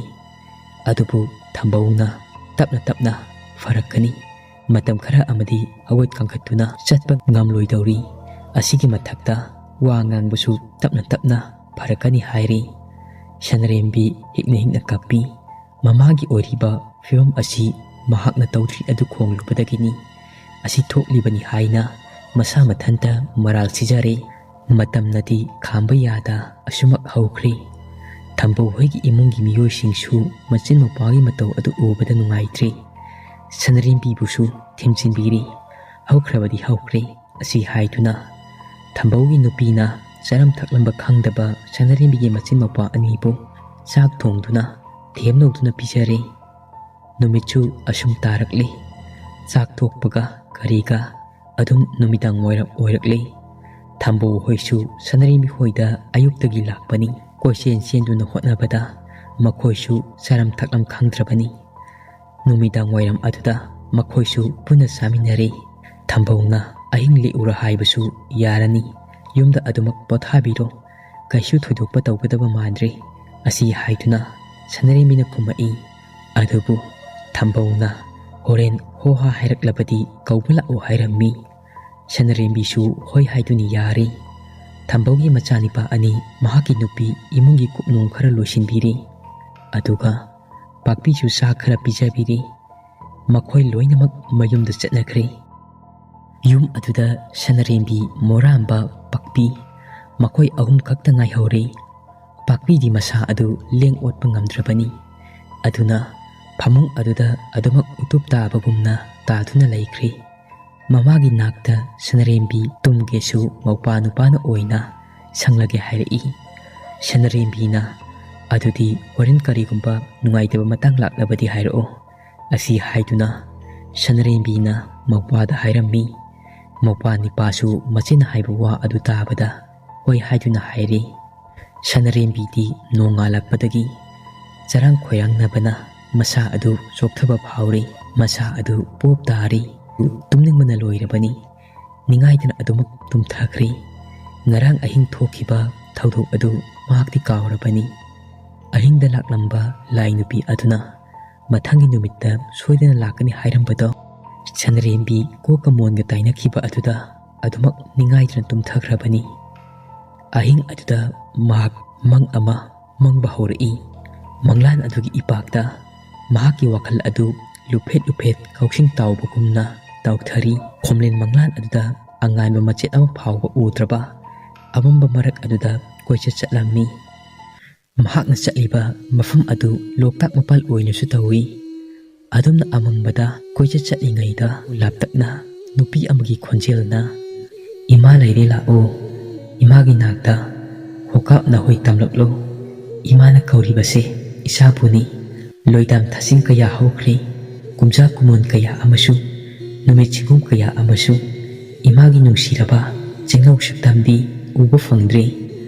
ꯑꯗꯨꯕꯨ ꯊꯝꯕꯧꯅ ꯇꯞꯅ ꯇꯞꯅ ꯐꯔꯛꯀꯅꯤ, ꯃꯇꯝ ꯈꯔ ꯑꯃꯗꯤ ꯍꯧꯒꯠ ꯀꯥꯡꯈꯠꯇꯨꯅ ꯆꯠꯄ ꯉꯝꯂꯣꯏꯗꯧꯔꯤ, ꯑꯁꯤꯒꯤ ꯃꯊꯛꯇ ꯋꯥ ꯉꯥꯡꯕꯁꯨ ꯇꯞꯅ ꯇꯞꯅ ꯐꯔꯛꯀꯅꯤ ꯍꯥꯏꯔꯤ꯫ ꯁꯅꯔꯦꯝꯕꯤ ꯍꯤꯛꯅ ꯍꯤꯛꯅ ꯀꯞꯄꯤ꯫ ꯃꯃꯥꯒꯤ ꯑꯣꯏꯔꯤꯕ ꯐꯤꯕꯝ ꯑꯁꯤ ꯃꯍꯥꯛꯅ ꯇꯧꯗ꯭ꯔꯤ ꯑꯗꯨ ꯈꯣꯡꯂꯨꯕꯗꯒꯤꯅꯤ ꯑꯁꯤ ꯊꯣꯛꯂꯤꯕꯅꯤ ꯍꯥꯏꯅ ꯃꯁꯥ ꯃꯊꯟꯇ ꯃꯔꯥꯜ ꯁꯤꯖꯔꯦ꯫ ꯃꯇꯝꯅꯗꯤ ꯈꯥꯝꯕ ꯌꯥꯗ ꯑꯁꯨꯃꯛ ꯍꯧꯈ꯭ꯔꯦ꯫ ꯊꯝꯕꯧ ꯍꯣꯏꯒꯤ ꯏꯃꯨꯡꯒꯤ ꯃꯤꯑꯣꯏꯁꯤꯡꯁꯨ ꯃꯆꯤꯟ ꯃꯧꯄ꯭ꯋꯥꯒꯤ ꯃꯇꯧ ꯑꯗꯨ ꯎꯕꯗ ꯅꯨꯡꯉꯥꯏꯇ꯭ꯔꯦ꯫ ꯁꯅꯔꯦꯝꯕꯤꯕꯨꯁꯨ ꯊꯦꯝꯖꯤꯟꯕꯤꯔꯤ꯫ ꯍꯧꯈ꯭ꯔꯕꯗꯤ ꯍꯧꯈ꯭ꯔꯦ ꯑꯁꯤ ꯍꯥꯏꯗꯨꯅ ꯊꯝꯕꯧꯒꯤ ꯅꯨꯄꯤꯅ ꯆꯥꯔꯝ ꯊꯛꯂꯝꯕ ꯈꯪꯗꯕ ꯁꯅꯔꯦꯝꯕꯤꯒꯤ ꯃꯆꯤꯟ ꯃꯧꯄ꯭ꯋꯥ ꯑꯅꯤꯕꯨ ꯆꯥꯛ ꯊꯣꯡꯗꯨꯅ ꯊꯦꯝꯅꯧꯗꯨꯅ ꯄꯤꯖꯔꯦ꯫ ꯅꯨꯃꯤꯠꯁꯨ ꯑꯁꯨꯝ ꯇꯥꯔꯛꯂꯦ꯫ ꯆꯥꯛ ꯊꯣꯛꯄꯒ ꯀꯔꯤꯒ ꯑꯗꯨꯝ ꯅꯨꯃꯤꯗꯥꯡ ꯋꯥꯏꯔꯝ ꯑꯣꯏꯔꯛꯂꯦ꯫ ꯊꯝꯕꯧ ꯍꯣꯏꯁꯨ ꯁꯅꯔꯦꯝꯕꯤ ꯍꯣꯏꯗ ꯑꯌꯨꯛꯇꯒꯤ ꯂꯥꯛꯄꯅꯤ꯫ ꯀꯣꯏꯆꯦꯟ ꯆꯦꯟꯗꯨꯅ ꯍꯣꯠꯅꯕꯗ ꯃꯈꯣꯏꯁꯨ ꯆꯥꯔꯝ ꯊꯛꯂꯝ ꯈꯪꯗ꯭ꯔꯕꯅꯤ꯫ ꯅꯨꯃꯤꯗꯥꯡ ꯋꯥꯏꯔꯝ ꯑꯗꯨꯗ ꯃꯈꯣꯏꯁꯨ ꯄꯨꯟꯅ ꯆꯥꯃꯤꯟꯅꯔꯦ꯫ ꯊꯝꯕꯧꯅ ꯑꯍꯤꯡ ꯂꯦꯛꯎꯔ ꯍꯥꯏꯕꯁꯨ ꯌꯥꯔꯅꯤ, ꯌꯨꯝꯗ ꯑꯗꯨꯃꯛ ꯄꯣꯊꯥꯕꯤꯔꯣ, ꯀꯩꯁꯨ ꯊꯣꯏꯗꯣꯛꯄ ꯇꯧꯒꯗꯕ ꯃꯥꯟꯗ꯭ꯔꯦ ꯑꯁꯤ ꯍꯥꯏꯗꯨꯅ ꯁꯅꯔꯦꯝꯕꯤꯅ ꯈꯨꯝꯃꯛꯏ꯫ ꯑꯗꯨꯕꯨ ꯊꯝꯕꯧꯅ ꯍꯣꯔꯦꯟ ꯍꯣꯍꯥ ꯍꯥꯏꯔꯛꯂꯕꯗꯤ ꯀꯧꯕ ꯂꯥꯛꯑꯣ ꯍꯥꯏꯔꯝꯃꯤ꯫ ꯁꯅꯔꯦꯝꯕꯤꯁꯨ ꯍꯣꯏ ꯍꯥꯏꯗꯨꯅ ꯌꯥꯔꯦ꯫ ꯊꯝꯕꯧꯒꯤ ꯃꯆꯥꯅꯤꯄꯥ ꯑꯅꯤ ꯃꯍꯥꯛꯀꯤ ꯅꯨꯄꯤ ꯏꯃꯨꯡꯒꯤ ꯀꯨꯞꯅꯣꯝ ꯈꯔ ꯂꯣꯏꯁꯤꯟꯕꯤꯔꯤ꯫ ꯑꯗꯨꯒ ꯄꯥꯛꯄꯤꯁꯨ ꯆꯥꯛ ꯈꯔ ꯄꯤꯖꯕꯤꯔꯤ꯫ ꯃꯈꯣꯏ ꯂꯣꯏꯅꯃꯛ ꯃꯌꯨꯝꯗ ꯆꯠꯅꯈ꯭ꯔꯦ꯫ ꯌꯨꯝ ꯑꯗꯨꯗ ꯁꯅꯔꯦꯝꯕꯤ ꯃꯣꯔꯥꯝꯕ ꯄꯥꯛꯄꯤ ꯃꯈꯣꯏ ꯑꯍꯨꯝ ꯈꯛꯇ ꯉꯥꯏꯍꯧꯔꯦ꯫ ꯄꯥꯛꯄꯤꯗꯤ ꯃꯁꯥ ꯑꯗꯨ ꯂꯦꯡ ꯑꯣꯠꯄ ꯉꯝꯗ꯭ꯔꯕꯅꯤ꯫ ꯑꯗꯨꯅ ꯐꯃꯨꯡ ꯑꯗꯨꯗ ꯑꯗꯨꯃꯛ ꯎꯇꯨꯞ ꯇꯥꯕꯒꯨꯝꯅ ꯇꯥꯗꯨꯅ ꯂꯩꯈ꯭ꯔꯦ꯫ ꯃꯃꯥꯒꯤ ꯅꯥꯛꯇ ꯁꯅꯔꯦꯝꯕꯤ ꯇꯨꯝꯒꯦꯁꯨ ꯃꯧꯄꯥ ꯅꯨꯄꯥꯅ ꯑꯣꯏꯅ ꯁꯪꯂꯒꯦ ꯍꯥꯏꯔꯛꯏ꯫ ꯁꯅꯔꯦꯝꯕꯤꯅ ꯑꯗꯨꯗꯤ ꯍꯣꯔꯦꯟ ꯀꯔꯤꯒꯨꯝꯕ ꯅꯨꯡꯉꯥꯏꯇꯕ ꯃꯇꯥꯡ ꯂꯥꯛꯂꯕꯗꯤ ꯍꯥꯏꯔꯛꯑꯣ ꯑꯁꯤ ꯍꯥꯏꯗꯨꯅ ꯁꯅꯔꯦꯝꯕꯤꯅ ꯃꯧꯄꯥꯗ ꯍꯥꯏꯔꯝꯃꯤ꯫ ꯃꯧꯄꯥ ꯅꯤꯄꯥꯁꯨ ꯃꯆꯦꯅ ꯍꯥꯏꯕ ꯋꯥ ꯑꯗꯨ ꯇꯥꯕꯗ ꯍꯣꯏ ꯍꯥꯏꯗꯨꯅ ꯍꯥꯏꯔꯦ꯫ ꯁꯅꯔꯦꯝꯕꯤꯗꯤ ꯅꯣꯡꯉꯥꯜꯂꯛꯄꯗꯒꯤ ꯆꯔꯥꯡ ꯈꯣꯏꯔꯥꯡꯅꯕꯅ ꯃꯁꯥ ꯑꯗꯨ ꯆꯣꯛꯊꯕ ꯐꯥꯎꯔꯦ꯫ ꯃꯁꯥ ꯑꯗꯨ ꯄꯣꯞ ꯇꯥꯔꯤ꯫ ꯇꯨꯝꯅꯤꯡꯕꯅ ꯂꯣꯏꯔꯕꯅꯤ꯫ ꯅꯤꯡꯉꯥꯏꯗꯅ ꯑꯗꯨꯃꯛ ꯇꯨꯝꯊꯈ꯭ꯔꯦ꯫ ꯉꯔꯥꯡ ꯑꯍꯤꯡ ꯊꯣꯛꯈꯤꯕ ꯊꯧꯗꯣꯛ ꯑꯗꯨ ꯃꯍꯥꯛꯇꯤ ꯀꯥꯎꯔꯕꯅꯤ꯫ ꯑꯍꯤꯡꯗ ꯂꯥꯛꯂꯝꯕ ꯂꯥꯏ ꯅꯨꯄꯤ ꯑꯗꯨꯅ ꯃꯊꯪꯒꯤ ꯅꯨꯃꯤꯠꯇ ꯁꯣꯏꯗꯅ ꯂꯥꯛꯀꯅꯤ ꯍꯥꯏꯔꯝꯕꯗꯣ ꯁꯅꯔꯦꯝꯕꯤ ꯀꯣꯛꯀ ꯃꯣꯟꯒ ꯇꯥꯏꯅꯈꯤꯕ ꯑꯗꯨꯗ ꯑꯗꯨꯃꯛ ꯅꯤꯡꯉꯥꯏꯗꯅ ꯇꯨꯝꯊꯈ꯭ꯔꯕꯅꯤ꯫ ꯑꯍꯤꯡ ꯑꯗꯨꯗ ꯃꯍꯥꯛ ꯃꯪ ꯑꯃ ꯃꯪꯕ ꯍꯧꯔꯛꯏ꯫ ꯃꯪꯂꯥꯟ ꯑꯗꯨꯒꯤ ꯏꯄꯥꯛꯇ ꯃꯍꯥꯛꯀꯤ ꯋꯥꯈꯜ ꯑꯗꯨ ꯂꯨꯐꯦꯠ ꯂꯨꯐꯦꯠ ꯀꯥꯎꯁꯤꯡ ꯇꯥꯎꯕꯒꯨꯝꯅ ꯇꯥꯎꯊꯔꯤ꯫ ꯈꯣꯝꯂꯦꯟ ꯃꯪꯂꯥꯟ ꯑꯗꯨꯗ ꯑꯉꯥꯟꯕ ꯃꯆꯦꯠ ꯑꯃ ꯐꯥꯎꯕ ꯎꯗ꯭ꯔꯕ ꯑꯃꯝꯕ ꯃꯔꯛ ꯑꯗꯨꯗ ꯀꯣꯏꯆꯠ ꯆꯠꯂꯝꯃꯤ꯫ ꯃꯍꯥꯛꯅ ꯆꯠꯂꯤꯕ ꯃꯐꯝ ꯑꯗꯨ ꯂꯣꯛꯇꯥꯛ ꯃꯄꯥꯜ ꯑꯣꯏꯅꯁꯨ ꯇꯧꯏ꯫ ꯑꯗꯨꯝꯅ ꯑꯃꯝꯕꯗ ꯀꯣꯏꯆꯠ ꯆꯠꯂꯤꯉꯩꯗ ꯂꯥꯞꯇꯛꯅ ꯅꯨꯄꯤ ꯑꯃꯒꯤ ꯈꯣꯟꯖꯦꯜꯅ "ꯏꯃꯥ ꯂꯩꯔꯦ ꯂꯥꯛꯑꯣ, ꯏꯃꯥꯒꯤ ꯅꯥꯛꯇ ꯍꯣꯀꯥꯞ ꯅꯍꯣꯏ ꯇꯝꯂꯛꯂꯣ, ꯏꯃꯥꯅ ꯀꯧꯔꯤꯕꯁꯦ ꯏꯆꯥꯕꯨꯅꯤ, ꯂꯣꯏꯗꯥꯝ ꯊꯥꯁꯤꯡ ꯀꯌꯥ ꯍꯧꯈ꯭ꯔꯦ, ꯀꯨꯝꯖꯥ ꯀꯨꯃꯣꯟ ꯀꯌꯥ ꯑꯃꯁꯨ, ꯅꯨꯃꯤꯠ ꯆꯤꯡꯒꯣꯝ ꯀꯌꯥ ꯑꯃꯁꯨ, ꯏꯃꯥꯒꯤ ꯅꯨꯡꯁꯤꯔꯕ ꯆꯤꯡꯂꯧ ꯁꯛꯇꯝꯗꯤ ꯎꯕ ꯐꯪꯗ꯭ꯔꯦ,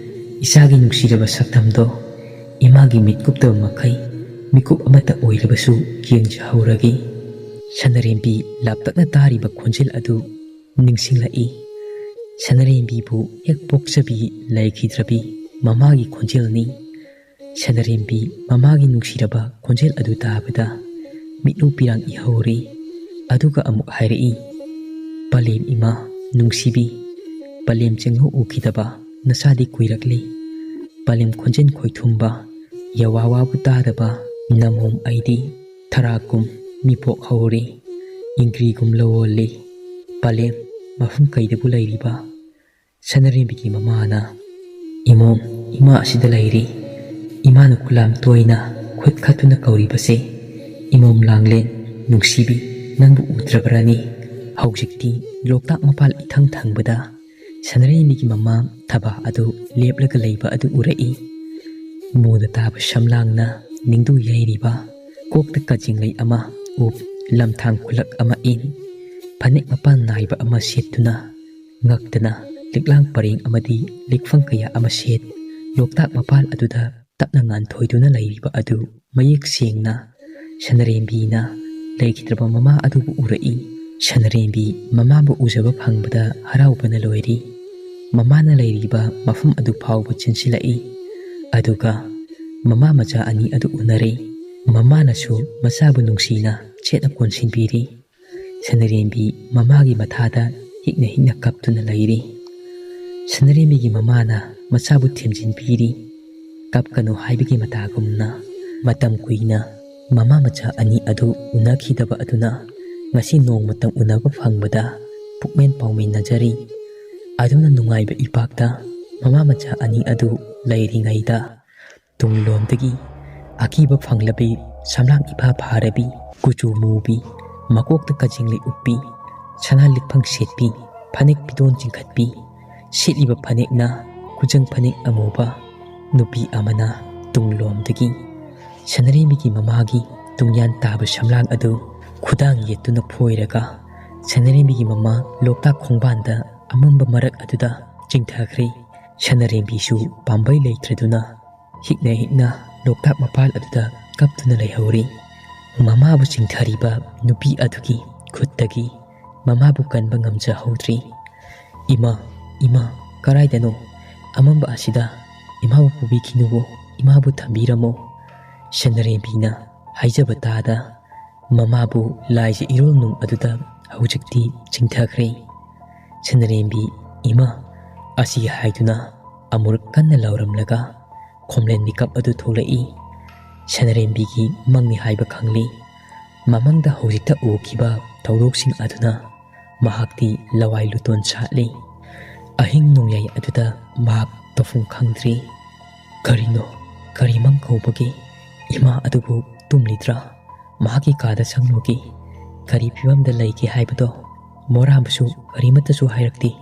ꯏꯆꯥꯒꯤ ꯅꯨꯡꯁꯤꯔꯕ ꯁꯛꯇꯝꯗꯣ ꯏꯃꯥꯒꯤ ꯃꯤꯠ ꯀꯨꯞꯇꯕ ꯃꯈꯩ ꯃꯤꯀꯨꯞ ꯑꯃꯠꯇ ꯑꯣꯏꯔꯕꯁꯨ ꯌꯦꯡꯖꯍꯧꯔꯒꯦ." ꯁꯅꯔꯦꯝꯕꯤ ꯂꯥꯞꯇꯛꯅ ꯇꯥꯔꯤꯕ ꯈꯣꯟꯖꯦꯜ ꯑꯗꯨ ꯅꯤꯡꯁꯤꯡꯂꯛꯏ꯫ ꯁꯅꯔꯦꯝꯕꯤꯕꯨ ꯍꯦꯛ ꯄꯣꯛꯆꯕꯤ ꯂꯩꯈꯤꯗ꯭ꯔꯕꯤ ꯃꯃꯥꯒꯤ ꯈꯣꯟꯖꯦꯜꯅꯤ꯫ ꯁꯅꯔꯦꯝꯕꯤ ꯃꯃꯥꯒꯤ ꯅꯨꯡꯁꯤꯔꯕ ꯈꯣꯟꯖꯦꯜ ꯑꯗꯨ ꯇꯥꯕꯗ ꯃꯤꯠꯂꯨ ꯄꯤꯔꯥꯡ ꯏꯍꯧꯔꯦ꯫ ꯑꯗꯨꯒ ꯑꯃꯨꯛ ꯍꯥꯏꯔꯛꯏ, "ꯄꯂꯦꯝ ꯏꯃꯥ ꯅꯨꯡꯁꯤꯕꯤ, ꯄꯂꯦꯝ ꯆꯤꯡꯉꯧ ꯎꯈꯤꯗꯕ ꯅꯆꯥꯗꯤ ꯀꯨꯏꯔꯛꯂꯤ꯫ ꯄꯂꯦꯝ ꯈꯣꯟꯖꯦꯜ ꯈꯣꯏꯊꯨꯝꯕ ꯌꯋꯥꯋꯥꯕꯨ ꯇꯥꯗꯕ ꯅꯝꯍꯣꯝ ꯑꯩꯗꯤ ꯊꯔꯥꯛꯀꯨꯝ ꯃꯤꯄꯣꯛ ꯍꯧꯔꯦ, ꯏꯪꯒ꯭ꯔꯤꯒꯨꯝ ꯂꯋꯣꯜꯂꯦ꯫ ꯄꯂꯦꯝ ꯃꯐꯝ ꯀꯩꯗꯕꯨ ꯂꯩꯔꯤꯕ?" ꯁꯅꯔꯦꯝꯕꯤꯒꯤ ꯃꯃꯥꯅ "ꯏꯃꯣꯝ ꯏꯃꯥ ꯑꯁꯤꯗ ꯂꯩꯔꯤ, ꯏꯃꯥꯅ ꯈꯨꯂꯥꯝ ꯇꯣꯏꯅ ꯈꯨꯠ ꯈꯠꯇꯨꯅ ꯀꯧꯔꯤꯕꯁꯦ, ꯏꯃꯣꯝ ꯂꯥꯡꯂꯦꯟ ꯅꯨꯡꯁꯤꯕꯤ ꯅꯪꯕꯨ ꯎꯗ꯭ꯔꯕꯔꯅꯤ?" ꯍꯧꯖꯤꯛꯇꯤ ꯂꯣꯛꯇꯥꯛ ꯃꯄꯥꯜ ꯏꯊꯪ ꯊꯪꯕꯗ ꯁꯅꯔꯦꯝꯕꯤꯒꯤ ꯃꯃꯥ ꯊꯕꯥ ꯑꯗꯨ ꯂꯦꯞꯂꯒ ꯂꯩꯕ ꯑꯗꯨ ꯎꯔꯛꯏ꯫ ꯃꯨꯅ ꯇꯥꯕ ꯁꯝꯂꯥꯡꯅ ꯅꯤꯡꯗꯨ ꯌꯩꯔꯤꯕ, ꯀꯣꯛꯇ ꯀꯖꯤꯡꯂꯩ ꯑꯃ ꯎꯞ, ꯂꯝꯊꯥꯡ ꯈꯨꯂꯛ ꯑꯃ ꯏꯟ, ꯐꯅꯦꯛ ꯃꯄꯥꯟ ꯅꯥꯏꯕ ꯑꯃ ꯁꯦꯠꯇꯨꯅ, ꯉꯛꯇꯅ ꯂꯤꯛꯂꯥꯡ ꯄꯔꯦꯡ ꯑꯃꯗꯤ ꯂꯤꯛꯐꯪ ꯀꯌా ꯑꯃ ꯁꯦꯠ, ꯂꯣꯛꯇꯥꯛ ꯃꯄꯥꯜ ꯑꯗꯨꯗ ꯇꯞꯅ ꯉꯥꯟꯊꯣꯏꯗꯨꯅ ꯂꯩꯔꯤꯕ ꯑꯗꯨ ꯃꯌꯦꯛ ꯁꯦꯡꯅ ꯁꯅꯔꯦꯝꯕꯤꯅ ꯂꯩꯈꯤꯗ꯭ꯔꯕ ꯃꯃꯥ ꯑꯗꯨꯕꯨ ꯎꯔꯛꯏ꯫ ꯁꯅꯔꯦꯝꯕꯤ ꯃꯃꯥꯕꯨ ꯎꯖꯕ ꯐꯪꯕꯗ ꯍꯔꯥꯎꯕꯅ ꯂꯣꯏꯔꯤ꯫ ꯃꯃꯥꯅ ꯂꯩꯔꯤꯕ ꯃꯐꯝ ꯑꯗꯨ ꯐꯥꯎꯕ ꯆꯦꯟꯁꯤꯜꯂꯛꯏ꯫ ꯑꯗꯨꯒ ꯃꯃꯥ ꯃꯆꯥ ꯑꯅꯤ ꯑꯗꯨ ꯎꯅꯔꯦ꯫ ꯃꯃꯥꯅꯁꯨ ꯃꯆꯥꯕꯨ ꯅꯨꯡꯁꯤꯅ ꯆꯦꯠꯅ ꯀꯣꯟꯁꯤꯟꯕꯤꯔꯤ꯫ ꯁꯅꯔꯦꯝꯕꯤ ꯃꯃꯥꯒꯤ ꯃꯊꯥꯗ ꯍꯤꯛꯅ ꯍꯤꯛꯅ ꯀꯞꯇꯨꯅ ꯂꯩꯔꯤ꯫ ꯁꯅꯔꯦꯝꯕꯤꯒꯤ ꯃꯃꯥꯅ ꯃꯆꯥꯕꯨ ꯊꯦꯝꯖꯤꯟꯕꯤꯔꯤ꯫ ꯀꯞꯀꯅꯨ ꯍꯥꯏꯕꯒꯤ ꯃꯇꯥꯒꯨꯝꯅ ꯃꯇꯝ ꯀꯨꯏꯅ ꯃꯃꯥ ꯃꯆꯥ ꯑꯅꯤ ꯑꯗꯨ ꯎꯅꯈꯤꯗꯕ ꯑꯗꯨꯅ ꯉꯁꯤ ꯅꯣꯡꯃꯇꯪ ꯎꯅꯕ ꯐꯪꯕꯗ ꯄꯨꯛꯃꯦꯟ ꯄꯥꯎꯃꯤꯟꯅꯖꯔꯤ꯫ ꯑꯗꯨꯅ ꯅꯨꯡꯉꯥꯏꯕ ꯏꯄꯥꯛꯇ ꯃꯃꯥ ꯃꯆꯥ ꯑꯅꯤ ꯑꯗꯨ ꯂꯩꯔꯤꯉꯩꯗ ꯇꯨꯡꯂꯣꯝꯗꯒꯤ ꯑꯀꯤꯕ ꯐꯪꯂꯕꯤ ꯁꯝꯂꯥꯡ ꯏꯐꯥ ꯐꯥꯔꯕꯤ, ꯀꯨꯆꯨ ꯃꯨꯕꯤ, ꯃꯀꯣꯛꯇ ꯀꯖꯤꯡꯂꯩ ꯎꯞꯄꯤ, ꯁꯅꯥ ꯂꯤꯛꯐꯪ ꯁꯦꯠꯄꯤ, ꯐꯅꯦꯛ ꯄꯤꯗꯣꯟ ꯆꯤꯡꯈꯠꯄꯤ, ꯁꯦꯠꯂꯤꯕ ꯐꯅꯦꯛꯅ ꯈꯨꯖꯪ ꯐꯅꯦꯛ ꯑꯃꯨꯕ ꯅꯨꯄꯤ ꯑꯃꯅ ꯇꯨꯡꯂꯣꯝꯗꯒꯤ ꯁꯅꯔꯦꯝꯕꯤꯒꯤ ꯃꯃꯥꯒꯤ ꯇꯨꯡꯌꯥꯟ ꯇꯥꯕ ꯁꯝꯂꯥꯡ ꯑꯗꯨ ꯈꯨꯗꯥꯡ ꯌꯦꯠꯇꯨꯅ ꯐꯣꯏꯔꯒ ꯁꯅꯔꯦꯝꯕꯤꯒꯤ ꯃꯃꯥ ꯂꯣꯛꯇꯥꯛ ꯈꯣꯡꯕꯥꯟꯗ ꯑꯃꯝꯕ ꯃꯔꯛ ꯑꯗꯨꯗ ꯆꯤꯡꯊꯈ꯭ꯔꯦ꯫ ꯁꯅꯔꯦꯝꯕꯤꯁꯨ ꯄꯥꯝꯕꯩ ꯂꯩꯇ꯭ꯔꯗꯨꯅ ꯍꯤꯛꯅ ꯍꯤꯛꯅ ꯂꯣꯛꯇꯥꯛ ꯃꯄꯥꯜ ꯑꯗꯨꯗ ꯀꯞꯇꯨꯅ ꯂꯩꯍꯧꯔꯤ꯫ ꯃꯃꯥꯕꯨ ꯆꯤꯡꯊꯔꯤꯕ ꯅꯨꯄꯤ ꯑꯗꯨꯒꯤ ꯈꯨꯠꯇꯒꯤ ꯃꯃꯥꯕꯨ ꯀꯟꯕ ꯉꯝꯖꯍꯧꯗ꯭ꯔꯤ꯫ "ꯏꯃꯥ, ꯏꯃꯥ, ꯀꯔꯥꯏꯗꯅꯣ? ꯑꯃꯝꯕ ꯑꯁꯤꯗ ꯏꯃꯥꯕꯨ ꯄꯨꯕꯤꯈꯤꯅꯨꯋꯣ, ꯏꯃꯥꯕꯨ ꯊꯝꯕꯤꯔꯝꯃꯣ." ꯁꯅꯔꯦꯝꯕꯤꯅ ꯍꯥꯏꯖꯕ ꯇꯥꯗ ꯃꯃꯥꯕꯨ ꯂꯥꯏꯖ ꯏꯔꯣꯜ ꯅꯨꯡ ꯑꯗꯨꯗ ꯍꯧꯖꯤꯛꯇꯤ ꯆꯤꯡꯊꯈ꯭ꯔꯦ꯫ ꯁꯅꯔꯦꯝꯕꯤ "ꯏꯃꯥ" ꯑꯁꯤ ꯍꯥꯏꯗꯨꯅ ꯑꯃꯨꯔꯛ ꯀꯟꯅ ꯂꯥꯎꯔꯝꯂꯒ ꯈꯣꯝꯂꯦꯟ ꯃꯤꯀꯞ ꯑꯗꯨ ꯊꯣꯛꯂꯛꯏ꯫ ꯁꯅꯔꯦꯝꯕꯤꯒꯤ ꯃꯪꯅꯤ ꯍꯥꯏꯕ ꯈꯪꯂꯤ꯫ ꯃꯃꯪꯗ ꯍꯧꯖꯤꯛꯇ ꯎꯈꯤꯕ ꯊꯧꯗꯣꯛꯁꯤꯡ ꯑꯗꯨꯅ ꯃꯍꯥꯛꯇꯤ ꯂꯋꯥꯏ ꯂꯨꯇꯣꯟ ꯁꯥꯠꯂꯤ꯫ ꯑꯍꯤꯡ ꯅꯣꯡꯌꯥꯏ ꯑꯗꯨꯗ ꯃꯍꯥꯛ ꯇꯧꯐꯝ ꯈꯪꯗ꯭ꯔꯤ꯫ ꯀꯔꯤꯅꯣ? ꯀꯔꯤ ꯃꯪ ꯀꯧꯕꯒꯦ? ꯏꯃꯥ ꯑꯗꯨꯕꯨ ꯇꯨꯝꯂꯤꯗ꯭ꯔꯥ? ꯃꯍꯥꯛꯀꯤ ꯀꯥꯗ ꯆꯪꯂꯨꯈꯤ꯫ ꯀꯔꯤ ꯐꯤꯕꯝꯗ ꯂꯩꯒꯦ ꯍꯥꯏꯕꯗꯣ ꯃꯣꯔꯥꯝꯕꯁꯨ ꯀꯔꯤꯃꯠꯇꯁꯨ ꯍꯥꯏꯔꯛꯇꯦ꯫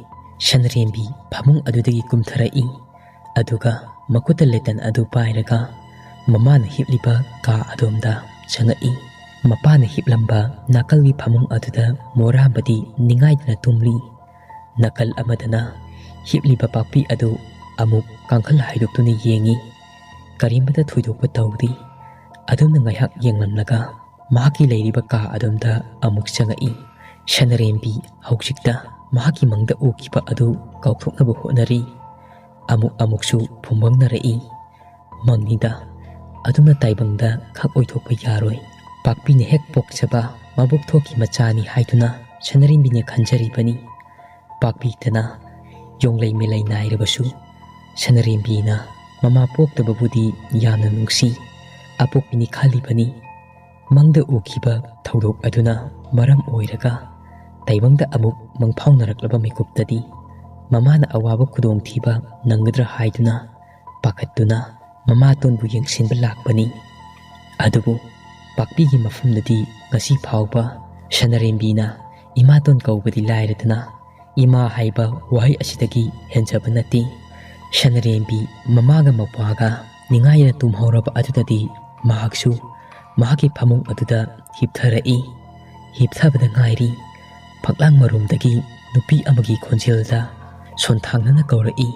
ꯁꯅꯔꯦꯝꯕꯤ ꯐꯃꯨꯡ ꯑꯗꯨꯗꯒꯤ ꯀꯨꯝꯊꯔꯛꯏ꯫ ꯑꯗꯨꯒ ꯃꯈꯨꯠꯇ ꯂꯦꯇꯟ ꯑꯗꯨ ꯄꯥꯏꯔꯒ ꯃꯃꯥꯅ ꯍꯤꯞꯂꯤꯕ ꯀꯥ ꯑꯗꯣꯝꯗ ꯆꯪꯉꯛꯏ꯫ ꯃꯄꯥꯅ ꯍꯤꯞꯂꯝꯕ ꯅꯥꯀꯜꯒꯤ ꯐꯃꯨꯡ ꯑꯗꯨꯗ ꯃꯣꯔꯥꯝꯕꯗꯤ ꯅꯤꯡꯉꯥꯏꯗꯅ ꯇꯨꯝꯂꯤ꯫ ꯅꯥꯀꯜ ꯑꯃꯗꯅ ꯍꯤꯞꯂꯤꯕ ꯄꯥꯛꯄꯤ ꯑꯗꯨ ꯑꯃꯨꯛ ꯀꯥꯡꯈꯜ ꯍꯥꯏꯗꯣꯛꯇꯨꯅ ꯌꯦꯡꯉꯤ꯫ ꯀꯔꯤꯃꯠꯇ ꯊꯣꯏꯗꯣꯛꯄ ꯇꯧꯗꯦ꯫ ꯑꯗꯨꯝꯅ ꯉꯥꯏꯍꯥꯛ ꯌꯦꯡꯂꯝꯂꯒ ꯃꯍꯥꯛꯀꯤ ꯂꯩꯔꯤꯕ ꯀꯥ ꯑꯗꯣꯝꯗ ꯑꯃꯨꯛ ꯆꯪꯉꯛꯏ꯫ ꯁꯅꯔꯦꯝꯕꯤ ꯍꯧꯖꯤꯛꯇ ꯃꯍꯥꯛꯀꯤ ꯃꯪꯗ ꯎꯈꯤꯕ ꯑꯗꯨ ꯀꯥꯎꯊꯣꯛꯅꯕ ꯍꯣꯠꯅꯔꯤ꯫ ꯑꯃꯨꯛꯁꯨ ꯐꯨꯡꯕꯪꯅꯔꯛꯏ꯫ ꯃꯪꯅꯤꯗ, ꯑꯗꯨꯅ ꯇꯥꯏꯕꯪꯗ ꯈꯛ ꯑꯣꯏꯊꯣꯛꯄ ꯌꯥꯔꯣꯏ꯫ ꯄꯥꯛꯄꯤꯅ ꯍꯦꯛ ꯄꯣꯛꯆꯕ ꯃꯕꯨꯛ ꯊꯣꯛꯀꯤ ꯃꯆꯥꯅꯤ ꯍꯥꯏꯗꯨꯅ ꯁꯅꯔꯦꯝꯕꯤꯅ ꯈꯟꯖꯔꯤꯕꯅꯤ꯫ ꯄꯥꯛꯄꯤꯇꯅ ꯌꯣꯡꯂꯩ ꯃꯦꯂꯩ ꯅꯥꯏꯔꯕꯁꯨ ꯁꯅꯔꯦꯝꯕꯤꯅ ꯃꯃꯥ ꯄꯣꯛꯇꯕꯕꯨꯗꯤ ꯌꯥꯝꯅ ꯅꯨꯡꯁꯤ, ꯑꯄꯣꯛꯄꯤꯅꯤ ꯈꯜꯂꯤꯕꯅꯤ꯫ ꯃꯪꯗ ꯎꯈꯤꯕ ꯊꯧꯗꯣꯛ ꯑꯗꯨꯅ ꯃꯔꯝ ꯑꯣꯏꯔꯒ ꯇꯥꯏꯕꯪꯗ ꯑꯃꯨꯛ ꯃꯪꯐꯥꯎꯅꯔꯛꯂꯕ ꯃꯤꯀꯨꯞꯇꯗꯤ ꯃꯃꯥꯅ ꯑꯋꯥꯕ ꯈꯨꯗꯣꯡꯊꯤꯕ ꯅꯪꯒꯗ꯭ꯔꯥ ꯍꯥꯏꯗꯨꯅ ꯄꯥꯈꯠꯇꯨꯅ ꯃꯃꯥꯇꯣꯟꯕꯨ ꯌꯦꯡꯁꯤꯟꯕ ꯂꯥꯛꯄꯅꯤ꯫ ꯑꯗꯨꯕꯨ ꯄꯥꯛꯄꯤꯒꯤ ꯃꯐꯝꯗꯗꯤ ꯉꯁꯤ ꯐꯥꯎꯕ ꯁꯅꯔꯦꯝꯕꯤꯅ ꯏꯃꯥꯇꯣꯟ ꯀꯧꯕꯗꯤ ꯂꯥꯏꯔꯗꯅ ꯏꯃꯥ ꯍꯥꯏꯕ ꯋꯥꯍꯩ ꯑꯁꯤꯗꯒꯤ ꯍꯦꯟꯖꯕ ꯅꯠꯇꯦ꯫ ꯁꯅꯔꯦꯝꯕꯤ ꯃꯃꯥꯒ ꯃꯄꯥꯒ ꯅꯤꯡꯉꯥꯏꯅ ꯇꯨꯝꯍꯧꯔꯕ ꯑꯗꯨꯗꯗꯤ ꯃꯍꯥꯛꯁꯨ ꯃꯍꯥꯛꯀꯤ ꯐꯃꯨꯡ ꯑꯗꯨꯗ ꯍꯤꯞꯊꯔꯛꯏ꯫ ꯍꯤꯞꯊꯕꯗ ꯉꯥꯏꯔꯤ ꯐꯛꯂꯥꯡ ꯃꯔꯨꯝꯗꯒꯤ ꯅꯨꯄꯤ ꯑꯃꯒꯤ ꯈꯣꯟꯖꯦꯜꯗ ꯁꯣꯟꯊꯥꯡꯅꯅ ꯀꯧꯔꯛꯏ꯫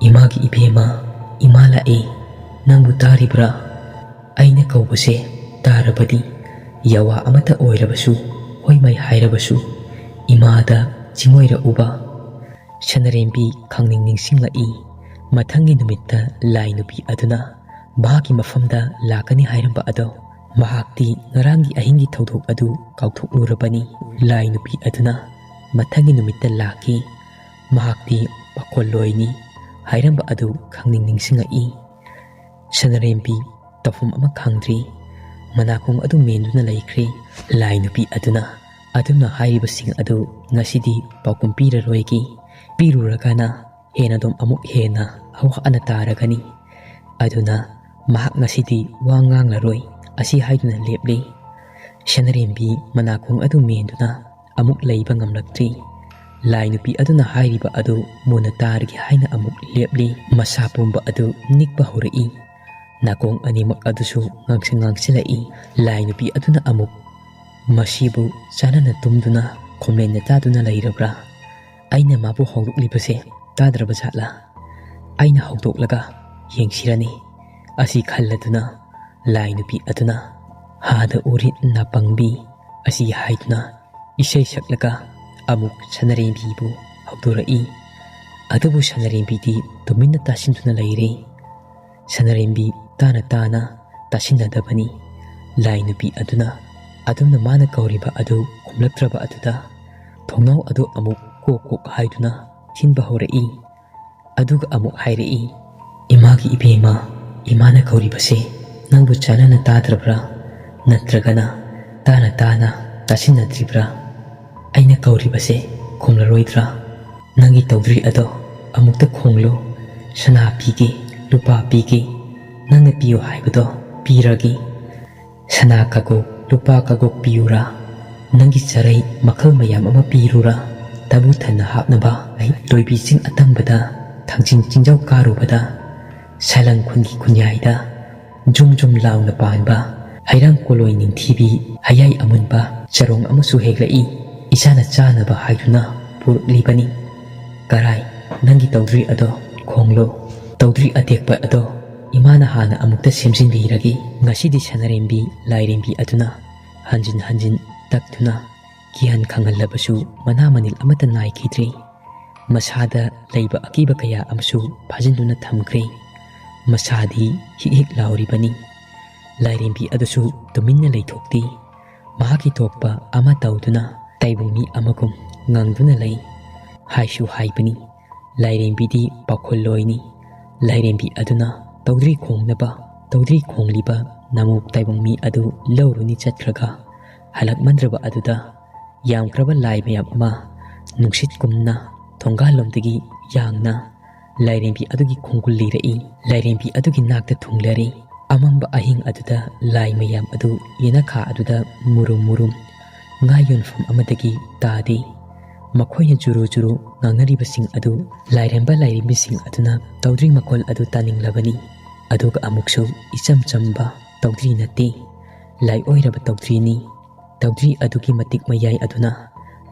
ꯏꯃꯥꯒꯤ ꯏꯕꯦꯝꯃ, ꯏꯃꯥ ꯂꯥꯛꯑꯦ, ꯅꯪꯕꯨ ꯇꯥꯔꯤꯕ꯭ꯔꯥ? ꯑꯩꯅ ꯀꯧꯕꯁꯦ ꯇꯥꯔꯕꯗꯤ ꯌꯥꯋꯥ ꯑꯃꯠꯇ ꯑꯣꯏꯔꯕꯁꯨ ꯍꯣꯏ ꯃꯩ ꯍꯥꯏꯔꯕꯁꯨ ꯏꯃꯥꯗ ꯆꯤꯡꯑꯣꯏꯔꯛꯎꯕ꯫ ꯁꯅꯔꯦꯝꯕꯤ ꯈꯪꯅꯤꯡ ꯅꯤꯡꯁꯤꯡꯂꯛꯏ꯫ ꯃꯊꯪꯒꯤ ꯅꯨꯃꯤꯠꯇ ꯂꯥꯏ ꯅꯨꯄꯤ ꯑꯗꯨꯅ ꯃꯍꯥꯛꯀꯤ ꯃꯐꯝꯗ ꯂꯥꯛꯀꯅꯤ ꯍꯥꯏꯔꯝꯕ ꯑꯗꯣ ꯃꯍꯥꯛꯇꯤ ꯉꯔꯥꯡꯒꯤ ꯑꯍꯤꯡꯒꯤ ꯊꯧꯗꯣꯛ ꯑꯗꯨ ꯀꯥꯎꯊꯣꯛꯂꯨꯔꯕꯅꯤ꯫ ꯂꯥꯏ ꯅꯨꯄꯤ ꯑꯗꯨꯅ ꯃꯊꯪꯒꯤ ꯅꯨꯃꯤꯠꯇ ꯂꯥꯛꯈꯤ꯫ ꯃꯍꯥꯛꯇꯤ ꯄꯥꯈꯣꯜꯂꯣꯏꯅꯤ ꯍꯥꯏꯔꯝꯕ ꯑꯗꯨ ꯈꯪꯅꯤꯡ ꯅꯤꯡꯁꯤꯡꯉꯛꯏ꯫ ꯁꯅꯔꯦꯝꯕꯤ ꯇꯧꯐꯝ ꯑꯃ ꯈꯪꯗ꯭ꯔꯤ꯫ ꯃꯅꯥꯀꯣꯡ ꯑꯗꯨ ꯃꯦꯟꯗꯨꯅ ꯂꯩꯈ꯭ꯔꯦ꯫ ꯂꯥꯏ ꯅꯨꯄꯤ ꯑꯗꯨꯅ ꯑꯗꯨꯝꯅ ꯍꯥꯏꯔꯤꯕꯁꯤꯡ ꯑꯗꯨ ꯉꯁꯤꯗꯤ ꯄꯥꯎꯈꯨꯝ ꯄꯤꯔꯔꯣꯏꯒꯦ꯫ ꯄꯤꯔꯨꯔꯒꯅ ꯍꯦꯟꯅꯗꯨꯝ ꯑꯃꯨꯛ ꯍꯦꯟꯅ ꯑꯋꯥ ꯇꯥꯔꯒꯅꯤ꯫ ꯑꯗꯨꯅ ꯃꯍꯥꯛ ꯉꯁꯤꯗꯤ ꯋꯥ ꯉꯥꯡꯂꯔꯣꯏ ꯑꯁꯤ ꯍꯥꯏꯗꯨꯅ ꯂꯦꯞꯂꯤ꯫ ꯁꯅꯔꯦꯝꯕꯤ ꯃꯅꯥꯀꯣꯡ ꯑꯗꯨ ꯃꯦꯟꯗꯨꯅ ꯑꯃꯨꯛ ꯂꯩꯕ ꯉꯝꯂꯛꯇ꯭ꯔꯤ꯫ ꯂꯥꯏ ꯅꯨꯄꯤ ꯑꯗꯨꯅ ꯍꯥꯏꯔꯤꯕ ꯑꯗꯨ ꯃꯨꯟꯅ ꯇꯥꯔꯒꯦ ꯍꯥꯏꯅ ꯑꯃꯨꯛ ꯂꯦꯞꯂꯤ꯫ ꯃꯁꯥ ꯄꯨꯝꯕ ꯑꯗꯨ ꯅꯤꯛꯄ ꯍꯧꯔꯛꯏ꯫ ꯅꯥꯀꯣꯡ ꯑꯅꯤꯃꯛ ꯑꯗꯨꯁꯨ ꯉꯥꯡꯁꯤꯜꯂꯛꯏ꯫ ꯂꯥꯏ ꯅꯨꯄꯤ ꯑꯗꯨꯅ ꯑꯃꯨꯛ ꯃꯁꯤꯕꯨ ꯆꯥꯟꯅꯅ ꯇꯨꯝꯗꯨꯅ ꯈꯣꯝꯂꯦꯟꯅ ꯇꯥꯗꯨꯅ ꯂꯩꯔꯕ꯭ꯔꯥ? ꯑꯩꯅ ꯃꯥꯕꯨ ꯍꯧꯗꯣꯛꯂꯤꯕꯁꯦ ꯇꯥꯗ꯭ꯔꯕ ꯖꯥꯠꯂꯥ? ꯑꯩꯅ ꯍꯧꯗꯣꯛꯂꯒ ꯌꯦꯡꯁꯤꯔꯅꯤ ꯑꯁꯤ ꯈꯜꯂꯗꯨꯅ ꯂꯥꯏ ꯅꯨꯄꯤ ꯑꯗꯨꯅ ꯍꯥꯗ ꯎꯔꯤꯠ ꯅꯥꯄꯪꯕꯤ ꯑꯁꯤ ꯍꯥꯏꯗꯨꯅ ꯏꯁꯩ ꯁꯛꯂꯒ ꯑꯃꯨꯛ ꯁꯅꯔꯦꯝꯕꯤꯕꯨ ꯍꯧꯗꯣꯔꯛꯏ꯫ ꯑꯗꯨꯕꯨ ꯁꯅꯔꯦꯝꯕꯤꯗꯤ ꯇꯨꯃꯤꯟꯅ ꯇꯥꯁꯤꯟꯗꯨꯅ ꯂꯩꯔꯦ꯫ ꯁꯅꯔꯦꯝꯕꯤ ꯇꯥꯅ ꯇꯥꯁꯤꯟꯅꯗꯕꯅꯤ꯫ ꯂꯥꯏ ꯅꯨꯄꯤ ꯑꯗꯨꯅ ꯑꯗꯨꯝꯅ ꯃꯥꯅ ꯀꯧꯔꯤꯕ ꯑꯗꯨ ꯈꯨꯝꯂꯛꯇ꯭ꯔꯕ ꯑꯗꯨꯗ ꯊꯣꯡꯅꯥꯎ ꯑꯗꯨ ꯑꯃꯨꯛ ꯀꯣꯛ ꯀꯣꯛ ꯍꯥꯏꯗꯨꯅ ꯊꯤꯟꯕ ꯍꯧꯔꯛꯏ꯫ ꯑꯗꯨꯒ ꯑꯃꯨꯛ ꯍꯥꯏꯔꯛꯏ, ꯏꯃꯥꯒꯤ ꯏꯕꯦꯝꯃ, ꯏꯃꯥꯅ ꯀꯧꯔꯤꯕꯁꯦ ꯅꯪꯕꯨ ꯆꯥꯟꯅꯅ ꯇꯥꯗ꯭ꯔꯕ꯭ꯔꯥ? ꯅꯠꯇ꯭ꯔꯒꯅ ꯇꯥꯅ ꯇꯥꯁꯤꯟꯅꯗ꯭ꯔꯤꯕ꯭ꯔꯥ? ꯑꯩꯅ ꯀꯧꯔꯤꯕꯁꯦ ꯈꯨꯝꯂꯔꯣꯏꯗ꯭ꯔꯥ? ꯅꯪꯒꯤ ꯇꯧꯗ꯭ꯔꯤ ꯑꯗꯣ ꯑꯃꯨꯛꯇ ꯈꯣꯡꯂꯨ꯫ ꯁꯅꯥ ꯄꯤꯒꯦ, ꯂꯨꯄꯥ ꯄꯤꯒꯦ, ꯅꯪꯅ ꯄꯤꯌꯨ ꯍꯥꯏꯕꯗꯣ ꯄꯤꯔꯒꯦ꯫ ꯁꯅꯥ ꯀꯒꯣꯛ, ꯂꯨꯄꯥ ꯀꯒꯣꯛ ꯄꯤꯌꯨꯔꯥ? ꯅꯪꯒꯤ ꯆꯔꯩ ꯃꯈꯜ ꯃꯌꯥꯝ ꯑꯃ ꯄꯤꯔꯨꯔꯥ? ꯇꯕꯨ ꯊꯟꯅ ꯍꯥꯞꯅꯕ ꯑꯩ ꯇꯣꯏꯕꯤ ꯆꯤꯡ ꯑꯇꯝꯕꯗ ꯊꯥꯡꯖꯤꯡ ꯆꯤꯡꯖꯥꯎ ꯀꯥꯔꯨꯕꯗ ꯁꯥꯂꯪ ꯈꯨꯟꯒꯤ ꯈꯨꯟꯌꯥꯏꯗ ꯖꯨꯝ ꯖꯨꯝ ꯂꯥꯎꯅ ꯄꯥꯟꯕ ꯍꯩꯔꯥꯡ ꯀꯣꯂꯣꯏ ꯅꯤꯡꯊꯤꯕꯤ ꯍꯌꯥꯏ ꯑꯃꯨꯟꯕ ꯆꯔꯣꯡ ꯑꯃꯁꯨ ꯍꯦꯛꯂꯛꯏ꯫ ꯏꯆꯥꯅ ꯆꯥꯅꯕ ꯍꯥꯏꯗꯨꯅ ꯄꯨꯔꯛꯂꯤꯕꯅꯤ꯫ ꯀꯔꯥꯏ, ꯅꯪꯒꯤ ꯇꯧꯗ꯭ꯔꯤ ꯑꯗꯣ ꯈꯣꯡꯂꯣ꯫ ꯇꯧꯗ꯭ꯔꯤ ꯑꯇꯦꯛꯄ ꯑꯗꯣ ꯏꯃꯥꯅ ꯍꯥꯟꯅ ꯑꯃꯨꯛꯇ ꯁꯦꯝꯖꯤꯟꯕꯤꯔꯒꯦ꯫ ꯉꯁꯤꯗꯤ ꯁꯅꯔꯦꯝꯕꯤ ꯂꯥꯏꯔꯦꯝꯕꯤ ꯑꯗꯨꯅ ꯍꯟꯖꯤꯟ ꯍꯟꯖꯤൻ ꯇꯛꯇꯨꯅ ꯀꯤꯍꯟ ꯈꯪꯍꯜꯂꯕꯁꯨ ꯃꯅꯥ ꯃꯅꯤꯜ ꯑꯃꯠꯇ ꯅꯥꯏꯈꯤꯗ꯭ꯔꯦ꯫ ꯃꯁꯥꯗ ꯂꯩꯕ ꯑꯀꯤꯕ ꯀꯌꯥ ꯑꯃꯁꯨ ꯐꯥꯖꯤꯟꯗꯨꯅ ꯊꯝꯈ꯭ꯔꯦ꯫ ꯃꯁꯥꯗꯤ ꯍꯤꯛ ꯍꯤꯛ ꯂꯥꯎꯔꯤꯕꯅꯤ꯫ ꯂꯥꯏꯔꯦꯝꯕꯤ ꯑꯗꯨꯁꯨ ꯇꯨꯃꯤꯟꯅ ꯂꯩꯊꯣꯛꯇꯦ꯫ ꯃꯍꯥꯛꯀꯤ ꯊꯣꯛꯄ ꯑꯃ ꯇꯧꯗꯨꯅ ꯇꯥꯏꯕꯪ ꯃꯤ ꯑꯃꯒꯨꯝ ꯉꯪꯗꯨꯅ ꯂꯩ꯫ ꯍꯥꯏꯁꯨ ꯍꯥꯏꯕꯅꯤ, ꯂꯥꯏꯔꯦꯝꯕꯤꯗꯤ ꯄꯥꯈꯣꯜꯂꯣꯏꯅꯤ꯫ ꯂꯥꯏꯔꯦꯝꯕꯤ ꯑꯗꯨꯅ ꯇꯧꯗ꯭ꯔꯤ ꯈꯣꯡꯅꯕ ꯇꯧꯗ꯭ꯔꯤ ꯈꯣꯡꯂꯤꯕ ꯅꯥꯃꯨꯛ ꯇꯥꯏꯕꯪ ꯃꯤ ꯑꯗꯨ ꯂꯧꯔꯨꯅꯤ ꯆꯠꯈ꯭ꯔꯒ ꯍꯜꯂꯛꯃꯟꯗ꯭ꯔꯕ ꯑꯗꯨꯗ ꯌꯥꯝꯈ꯭ꯔꯕ ꯂꯥꯏ ꯃꯌꯥꯝ ꯑꯃ ꯅꯨꯡꯁꯤꯠꯀꯨꯝꯅ ꯊꯣꯡꯒꯥꯜꯂꯣꯝꯗꯒꯤ ꯌꯥꯡꯅ ꯂꯥꯏꯔꯦꯝꯕꯤ ꯑꯗꯨꯒꯤ ꯈꯣꯡꯒꯨꯜ ꯂꯤꯔꯛꯏ꯫ ꯂꯥꯏꯔꯦꯝꯕꯤ ꯑꯗꯨꯒꯤ ꯅꯥꯛꯇ ꯊꯨꯡꯂꯔꯤ꯫ ꯑꯃꯝꯕ ꯑꯍꯤꯡ ꯑꯗꯨꯗ ꯂꯥꯏ ꯃꯌꯥꯝ ꯑꯗꯨ ꯌꯦꯅꯈꯥ ꯑꯗꯨꯗ ꯃꯨꯔꯨꯝ ꯃꯨꯔꯨꯝ ꯉꯥ ꯌꯣꯟꯐꯝ ꯑꯃꯗꯒꯤ ꯇꯥꯗꯦ꯫ ꯃꯈꯣꯏꯅ ꯖꯨꯔꯨ ꯖꯨꯔꯨ ꯉꯥꯡꯅꯔꯤꯕꯁꯤꯡ ꯑꯗꯨ ꯂꯥꯏꯔꯦꯝꯕ ꯂꯥꯏꯔꯦꯝꯕꯤꯁꯤꯡ ꯑꯗꯨꯅ ꯇꯧꯗ꯭ꯔꯤ ꯃꯈꯣꯜ ꯑꯗꯨ ꯇꯥꯅꯤꯡꯂꯕꯅꯤ꯫ ꯑꯗꯨꯒ ꯑꯃꯨꯛꯁꯨ ꯏꯆꯝ ꯆꯝꯕ ꯇꯧꯗ꯭ꯔꯤ ꯅꯠꯇꯦ, ꯂꯥꯏꯑꯣꯏꯔꯕ ꯇꯧꯗ꯭ꯔꯤꯅꯤ꯫ ꯇꯧꯗ꯭ꯔꯤ ꯑꯗꯨꯒꯤ ꯃꯇꯤꯛ ꯃꯌꯥꯏ ꯑꯗꯨꯅ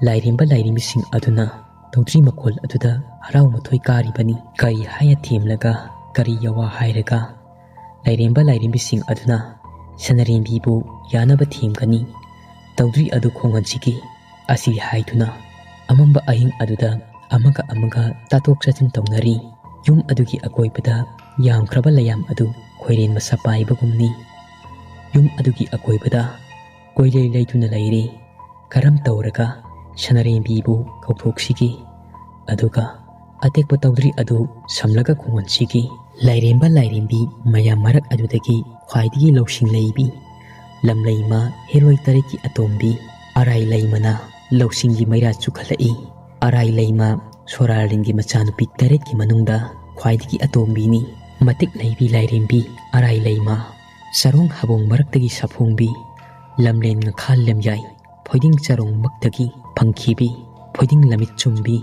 ꯂꯥꯏꯔꯦꯝꯕ ꯂꯥꯏꯔꯦꯝꯕꯤꯁꯤꯡ ꯑꯗꯨꯅ ꯇꯧꯗ꯭ꯔꯤ ꯃꯈꯣꯜ ꯑꯗꯨꯗ ꯍꯔꯥꯎ ꯃꯊꯣꯏ ꯀꯥꯔꯤꯕꯅꯤ꯫ ꯀꯔꯤ ꯍꯥꯏꯅ ꯊꯦꯝꯂꯒ, ꯀꯔꯤ ꯌꯋꯥ ꯍꯥꯏꯔꯒ ꯂꯥꯏꯔꯦꯝꯕ ꯂꯥꯏꯔꯦꯝꯕꯤꯁꯤꯡ ꯑꯗꯨꯅ ꯁꯅꯔꯦꯝꯕꯤꯕꯨ ꯌꯥꯅꯕ ꯊꯦꯝꯒꯅꯤ? ꯇꯧꯗ꯭ꯔꯤ ꯑꯗꯨ ꯈꯣꯡꯍꯟꯁꯤꯒꯦ ꯑꯁꯤ ꯍꯥꯏꯗꯨꯅ ꯑꯃꯝꯕ ꯑꯍꯤꯡ ꯑꯗꯨꯗ ꯑꯃꯒ ꯑꯃꯒ ꯇꯥꯊꯣꯛ ꯇꯥꯁꯤꯟ ꯇꯧꯅꯔꯤ꯫ ꯌꯨꯝ ꯑꯗꯨꯒꯤ ꯑꯀꯣꯏꯕꯗ ꯌꯥꯝꯈ꯭ꯔꯕ ꯂꯩꯌꯥꯝ ꯑꯗꯨ ꯈꯣꯏꯔꯦꯟ ꯃꯁꯥ ꯄꯥꯏꯕꯒꯨꯝꯅꯤ꯫ ꯌꯨꯝ ꯑꯗꯨꯒꯤ ꯑꯀꯣꯏꯕꯗ ꯀꯣꯏꯂꯩ ꯂꯩꯗꯨꯅ ꯂꯩꯔꯦ꯫ ꯀꯔꯝ ꯇꯧꯔꯒ ꯁꯅꯔꯦꯝꯕꯤꯕꯨ ꯀꯧꯊꯣꯛꯁꯤꯒꯦ, ꯑꯗꯨꯒ ꯑꯇꯦꯛꯄ ꯇꯧꯗ꯭ꯔꯤ ꯑꯗꯨ ꯁꯝꯂꯒ ꯈꯣꯡꯍꯟꯁꯤꯒꯦ? ꯂꯥꯏꯔꯦꯝꯕ ꯂꯥꯏꯔꯦꯝꯕꯤ ꯃꯌꯥꯝ ꯃꯔꯛ ꯑꯗꯨꯗꯒꯤ ꯈ꯭ꯋꯥꯏꯗꯒꯤ ꯂꯧꯁꯤꯡ ꯂꯩꯕꯤ ꯂꯝꯂꯩꯃ ꯍꯦꯔꯣꯏ ꯇꯔꯦꯠꯀꯤ ꯑꯇꯣꯝꯕꯤ ꯑꯔꯥꯏ ꯂꯩꯃꯅ ꯂꯧꯁꯤꯡꯒꯤ ꯃꯩꯔꯥ ꯆꯨꯈꯠꯂꯛꯏ꯫ ꯑꯔꯥꯏ ꯂꯩꯃ ꯁꯣꯔꯥꯔꯤꯟꯒꯤ ꯃꯆꯥꯅꯨꯄꯤ ꯇꯔꯦꯠꯀꯤ ꯃꯅꯨꯡꯗ ꯈ꯭ꯋꯥꯏꯗꯒꯤ ꯑꯇꯣꯝꯕꯤꯅꯤ꯫ ꯃꯇꯤꯛ ꯂꯩꯕꯤ ꯂꯥꯏꯔꯦꯝꯕꯤ ꯑꯔꯥꯏ ꯂꯩꯃ, ꯆꯔꯣꯡ ꯍꯥꯕꯣꯡ ꯃꯔꯛꯇꯒꯤ ꯁꯥꯐꯣꯡꯕꯤ, ꯂꯝꯂꯦꯟ ꯉꯈꯥ ꯂꯦꯝꯌꯥꯏ ꯐꯣꯏꯗꯤꯡ ꯆꯔꯣꯡꯃꯛꯇꯒꯤ ꯐꯪꯈꯤꯕꯤ, ꯐꯣꯏꯗꯤꯡ ꯂꯝꯃꯤꯠ ꯆꯨꯝꯕꯤ,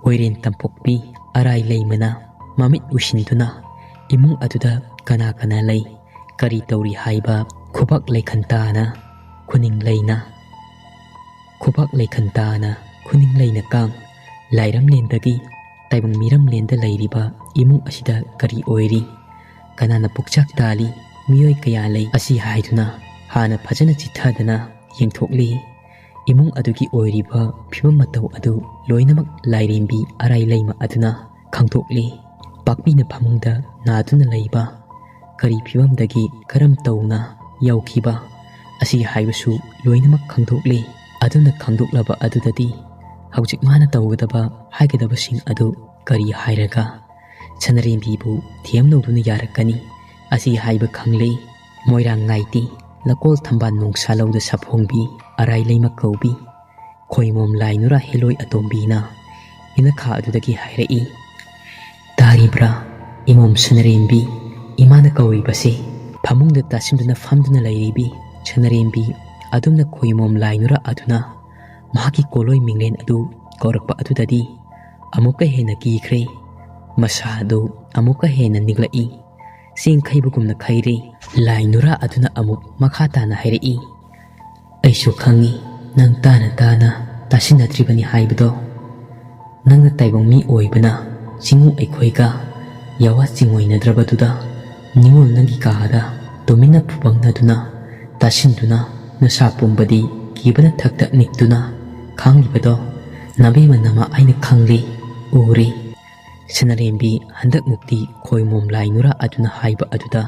ꯑꯣꯏꯔꯦꯟ ꯇꯝꯄꯣꯛꯄꯤ ꯑꯔꯥꯏ ꯂꯩꯃꯅ ꯃꯃꯤꯠ ꯎꯏꯁꯤꯟꯗꯨꯅ ꯏꯃꯨꯡ ꯑꯗꯨꯗ ꯀꯅꯥ ꯀꯅꯥ ꯂꯩ, ꯀꯔꯤ ꯇꯧꯔꯤ ꯍꯥꯏꯕ ꯈꯨꯕꯥꯛ ꯂꯩꯈꯟ ꯇꯥꯅ ꯈꯨꯅꯤꯡ ꯂꯩꯅ ꯈꯨꯕꯥꯛ ꯂꯩꯈꯟ ꯇꯥꯅ ꯈꯨꯅꯤꯡ ꯂꯩꯅ ꯀꯥꯡ ꯂꯥꯏꯔꯝꯂꯦꯟꯗꯒꯤ ꯇꯥꯏꯕꯪ ꯃꯤꯔꯝꯂꯦꯟꯗ ꯂꯩꯔꯤꯕ ꯏꯃꯨꯡ ꯑꯁꯤꯗ ꯀꯔꯤ ꯑꯣꯏꯔꯤ, ꯀꯅꯥꯅ ꯄꯨꯛꯆꯥꯛ ꯇꯥꯜꯂꯤ, ꯃꯤꯑꯣꯏ ꯀꯌꯥ ꯂꯩ ꯑꯁꯤ ꯍꯥꯏꯗꯨꯅ ꯍꯥꯟꯅ ꯐꯖꯅ ꯆꯤꯊꯗꯅ ꯌꯦꯡꯊꯣꯛꯂꯤ꯫ ꯏꯃꯨꯡ ꯑꯗꯨꯒꯤ ꯑꯣꯏꯔꯤꯕ ꯐꯤꯕꯝ ꯃꯇꯧ ꯑꯗꯨ ꯂꯣꯏꯅꯃꯛ ꯂꯥꯏꯔꯦꯝꯕꯤ ꯑꯔꯥꯏ ꯂꯩꯃ ꯑꯗꯨꯅ ꯈꯪꯗꯣꯛꯂꯤ꯫ ꯄꯥꯛꯄꯤꯅ ꯐꯃꯨꯡꯗ ꯅꯥꯗꯨꯅ ꯂꯩꯕ, ꯀꯔꯤ ꯐꯤꯕꯝꯗꯒꯤ ꯀꯔꯝ ꯇꯧꯅ ꯌꯧꯈꯤꯕ ꯑꯁꯤ ꯍꯥꯏꯕꯁꯨ ꯂꯣꯏꯅꯃꯛ ꯈꯪꯗꯣꯛꯂꯤ꯫ ꯑꯗꯨꯅ ꯈꯪꯗꯣꯛꯂꯕ ꯑꯗꯨꯗꯗꯤ ꯍꯧꯖꯤꯛ ꯃꯥꯅ ꯇꯧꯒꯗꯕ ꯍꯥꯏꯒꯗꯕꯁꯤꯡ ꯑꯗꯨ ꯀꯔꯤ ꯍꯥꯏꯔꯒ ꯁꯅꯔꯦꯝꯕꯤꯕꯨ ꯊꯦꯝꯅꯧꯗꯨꯅ ꯌꯥꯔꯛꯀꯅꯤ ꯑꯁꯤ ꯍꯥꯏꯕ ꯈꯪꯂꯦ꯫ ꯃꯣꯏꯔꯥꯡ ꯉꯥꯏꯇꯤ ꯂꯀꯣꯜ ꯊꯝꯕꯥꯜ ꯅꯣꯡꯁꯥꯂꯧꯗ ꯁꯥꯐꯣꯡꯕꯤ ꯑꯔꯥꯏ ꯂꯩꯃ ꯀꯧꯕꯤ ꯈꯣꯏꯃꯣꯝ ꯂꯥꯏꯅꯨꯔꯥ ꯍꯦꯂꯣꯏ ꯑꯇꯣꯝꯕꯤꯅ ꯌꯦꯅꯈꯥ ꯑꯗꯨꯗꯒꯤ ꯍꯥꯏꯔꯛꯏ꯫ ꯇꯥꯔꯤꯕ꯭ꯔꯥ ꯏꯃꯣꯝ ꯁꯅꯔꯦꯝꯕꯤ, ꯏꯃꯥꯅ ꯀꯧꯔꯤꯕꯁꯦ? ꯐꯃꯨꯡꯗ ꯇꯥꯁꯤꯟꯗꯨꯅ ꯐꯝꯗꯨꯅ ꯂꯩꯔꯤꯕꯤ ꯁꯅꯔꯦꯝꯕꯤ ꯑꯗꯨꯝꯅ ꯈꯣꯏꯃꯣꯝ ꯂꯥꯏꯅꯨꯔꯥ ꯑꯗꯨꯅ ꯃꯍꯥꯛꯀꯤ ꯀꯣꯂꯣꯏ ꯃꯤꯡꯂꯦꯟ ꯑꯗꯨ ꯀꯧꯔꯛꯄ ꯑꯗꯨꯗꯗꯤ ꯑꯃꯨꯛꯀ ꯍꯦꯟꯅ ꯀꯤꯈ꯭ꯔꯦ꯫ ꯃꯁꯥ ꯑꯗꯨ ꯑꯃꯨꯛꯀ ꯍꯦꯟꯅ ꯅꯤꯛꯂꯛꯏ꯫ ꯆꯦꯡ ꯈꯩꯕꯒꯨꯝꯅ ꯈꯩꯔꯦ꯫ ꯂꯥꯏꯅꯨꯔꯥ ꯑꯗꯨꯅ ꯑꯃꯨꯛ ꯃꯈꯥ ꯇꯥꯅ ꯍꯥꯏꯔꯛꯏ꯫ ꯑꯩꯁꯨ ꯈꯪꯉꯤ ꯅꯪ ꯇꯥꯅ ꯇꯥꯅ ꯇꯥꯁꯤꯟꯅꯗ꯭ꯔꯤꯕꯅꯤ ꯍꯥꯏꯕꯗꯣ꯫ ꯅꯪꯅ ꯇꯥꯏꯕꯪ ꯃꯤ ꯑꯣꯏꯕꯅ ꯆꯤꯡꯎ ꯑꯩꯈꯣꯏꯒ ꯌꯥꯋꯥ ꯆꯤꯡꯑꯣꯏꯅꯗ꯭ꯔꯕꯗꯨꯗ ꯅꯤꯉꯣꯜ ꯅꯪꯒꯤ ꯀꯥꯗ ꯇꯨꯃꯤꯟꯅ ꯐꯨꯕꯪꯅꯗꯨꯅ ꯇꯥꯁꯤꯟꯗꯨꯅ ꯅꯁꯥ ꯄꯨꯝꯕꯗꯤ ꯀꯤꯕꯅ ꯊꯛꯇ ꯅꯤꯛꯇꯨꯅ ꯈꯥꯡꯂꯤꯕꯗꯣ ꯅꯕꯦꯝꯃ ꯅꯃꯥ ꯑꯩꯅ ꯈꯪꯂꯤ, ꯎꯔꯤ꯫ ꯁꯅꯔꯦꯝꯕꯤ ꯍꯟꯗꯛꯃꯨꯛꯇꯤ ꯈꯣꯏꯃꯣꯝ ꯂꯥꯏꯅꯨꯔꯥ ꯑꯗꯨꯅ ꯍꯥꯏꯕ ꯑꯗꯨꯗ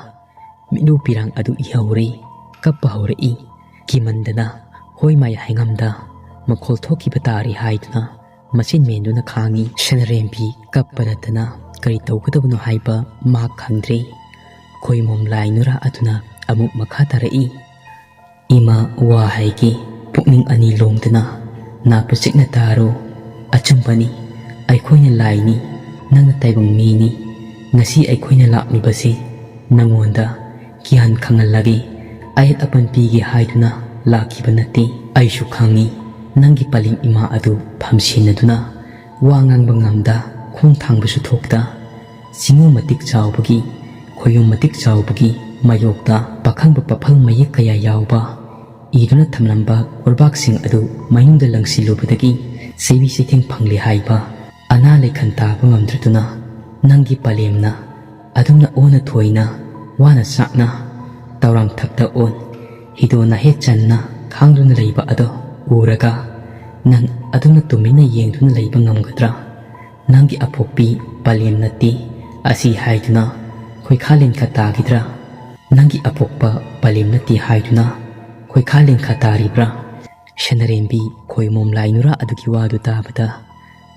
ꯃꯤꯠꯂꯨ ꯄꯤꯔꯥꯡ ꯑꯗꯨ ꯏꯍꯧꯔꯦ꯫ ꯀꯞꯄ ꯍꯧꯔꯛꯏ꯫ ꯀꯤꯃꯟꯗꯅ ꯍꯣꯏ ꯃꯥꯏ ꯍꯥꯏꯉꯝꯗ ꯃꯈꯣꯜ ꯊꯣꯛꯈꯤꯕ ꯇꯥꯔꯦ ꯍꯥꯏꯗꯨꯅ ꯃꯆꯤꯟ ꯃꯦꯟꯗꯨꯅ ꯈꯥꯡꯉꯤ꯫ ꯁꯅꯔꯦꯝꯕꯤ ꯀꯞꯄ ꯅꯠꯇꯅ ꯀꯔꯤ ꯇꯧꯒꯗꯕꯅꯣ ꯍꯥꯏꯕ ꯃꯥ ꯈꯪꯗ꯭ꯔꯦ꯫ ꯈꯣꯏꯃꯣꯝ ꯂꯥꯏꯅꯨꯔꯥ ꯑꯗꯨꯅ ꯑꯃꯨꯛ ꯃꯈꯥ ꯇꯥꯔꯛꯏ꯫ ꯏꯃꯥ ꯋꯥ ꯍꯥꯏꯒꯦ, ꯄꯨꯛꯅꯤꯡ ꯑꯅꯤ ꯂꯣꯡꯗꯅ ꯅꯥꯄ ꯆꯤꯛꯅ ꯇꯥꯔꯣ꯫ ꯑꯆꯨꯝꯕꯅꯤ, ꯑꯩꯈꯣꯏꯅ ꯂꯥꯏꯅꯤ, ꯅꯪꯅ ꯇꯥꯏꯕꯪ ꯃꯤꯅꯤ꯫ ꯉꯁꯤ ꯑꯩꯈꯣꯏꯅ ꯂꯥꯛꯂꯤꯕꯁꯤ ꯅꯪꯉꯣꯟꯗ ꯒ꯭ꯌꯥꯟ ꯈꯪꯍꯜꯂꯒꯦ, ꯑꯌꯦꯠ ꯑꯄꯟ ꯄꯤꯒꯦ ꯍꯥꯏꯗꯨꯅ ꯂꯥꯛꯈꯤꯕ ꯅꯠꯇꯦ꯫ ꯑꯩꯁꯨ ꯈꯪꯉꯤ ꯅꯪꯒꯤ ꯄꯂꯤꯡ ꯏꯃꯥ ꯑꯗꯨ ꯐꯝꯁꯦꯟꯅꯗꯨꯅ ꯋꯥ ꯉꯥꯡꯕ ꯉꯝꯗ, ꯈꯣꯡ ꯊꯥꯡꯕꯁꯨ ꯊꯣꯛꯇ, ꯆꯤꯡꯎ ꯃꯇꯤꯛ ꯆꯥꯎꯕꯒꯤ, ꯈꯣꯏꯌꯨꯝ ꯃꯇꯤꯛ ꯆꯥꯎꯕꯒꯤ ꯃꯥꯌꯣꯛꯇ ꯄꯥꯈꯪꯕ ꯄꯥꯐꯜ ꯃꯌꯦꯛ ꯀꯌꯥ ꯌꯥꯎꯕ ꯏꯗꯨꯅ ꯊꯝꯂꯝꯕ ꯎꯔꯕꯥꯛꯁꯤꯡ ꯑꯗꯨ ꯃꯅꯨꯡꯗ ꯂꯪꯁꯤꯜꯂꯨꯕꯗꯒꯤ ꯆꯩꯕꯤ ꯆꯩꯊꯦꯡ ꯐꯪꯂꯦ ꯍꯥꯏꯕ ꯑꯅꯥ ꯂꯩꯈꯟ ꯇꯥꯕ ꯉꯝꯗ꯭ꯔꯗꯨꯅ ꯅꯪꯒꯤ ꯄꯂꯦꯝꯅ ꯑꯗꯨꯝꯅ ꯑꯣꯟꯅ ꯊꯣꯏꯅ ꯋꯥꯅ ꯆꯥꯛꯅ ꯇꯧꯔꯥꯡꯊꯛꯇ ꯑꯣꯟ ꯍꯤꯗꯣ ꯅꯥꯍꯦꯠ ꯆꯟꯅ ꯈꯥꯡꯗꯨꯅ ꯂꯩꯕ ꯑꯗꯣ ꯎꯔꯒ ꯅꯪ ꯑꯗꯨꯝꯅ ꯇꯨꯃꯤꯟꯅ ꯌꯦꯡꯗꯨꯅ ꯂꯩꯕ ꯉꯝꯒꯗ꯭ꯔꯥ? ꯅꯪꯒꯤ ꯑꯄꯣꯛꯄꯤ ꯄꯂꯦꯝ ꯅꯠꯇꯦ ꯑꯁꯤ ꯍꯥꯏꯗꯨꯅ ꯈꯣꯏꯈꯥ ꯂꯦꯟꯈꯥ ꯇꯥꯈꯤꯗ꯭ꯔꯥ? ꯅꯪꯒꯤ ꯑꯄꯣꯛꯄ ꯄꯂꯦꯝ ꯅꯠꯇꯦ ꯍꯥꯏꯗꯨꯅ ꯈꯣꯏꯈꯥ ꯂꯦꯟꯈꯥ ꯇꯥꯔꯤꯕ꯭ꯔꯥ? ꯁꯅꯔꯦꯝꯕꯤ ꯈꯣꯏꯃꯣꯝ ꯂꯥꯏꯅꯨꯔꯥ ꯑꯗꯨꯒꯤ ꯋꯥꯗꯨ ꯇꯥꯕꯗ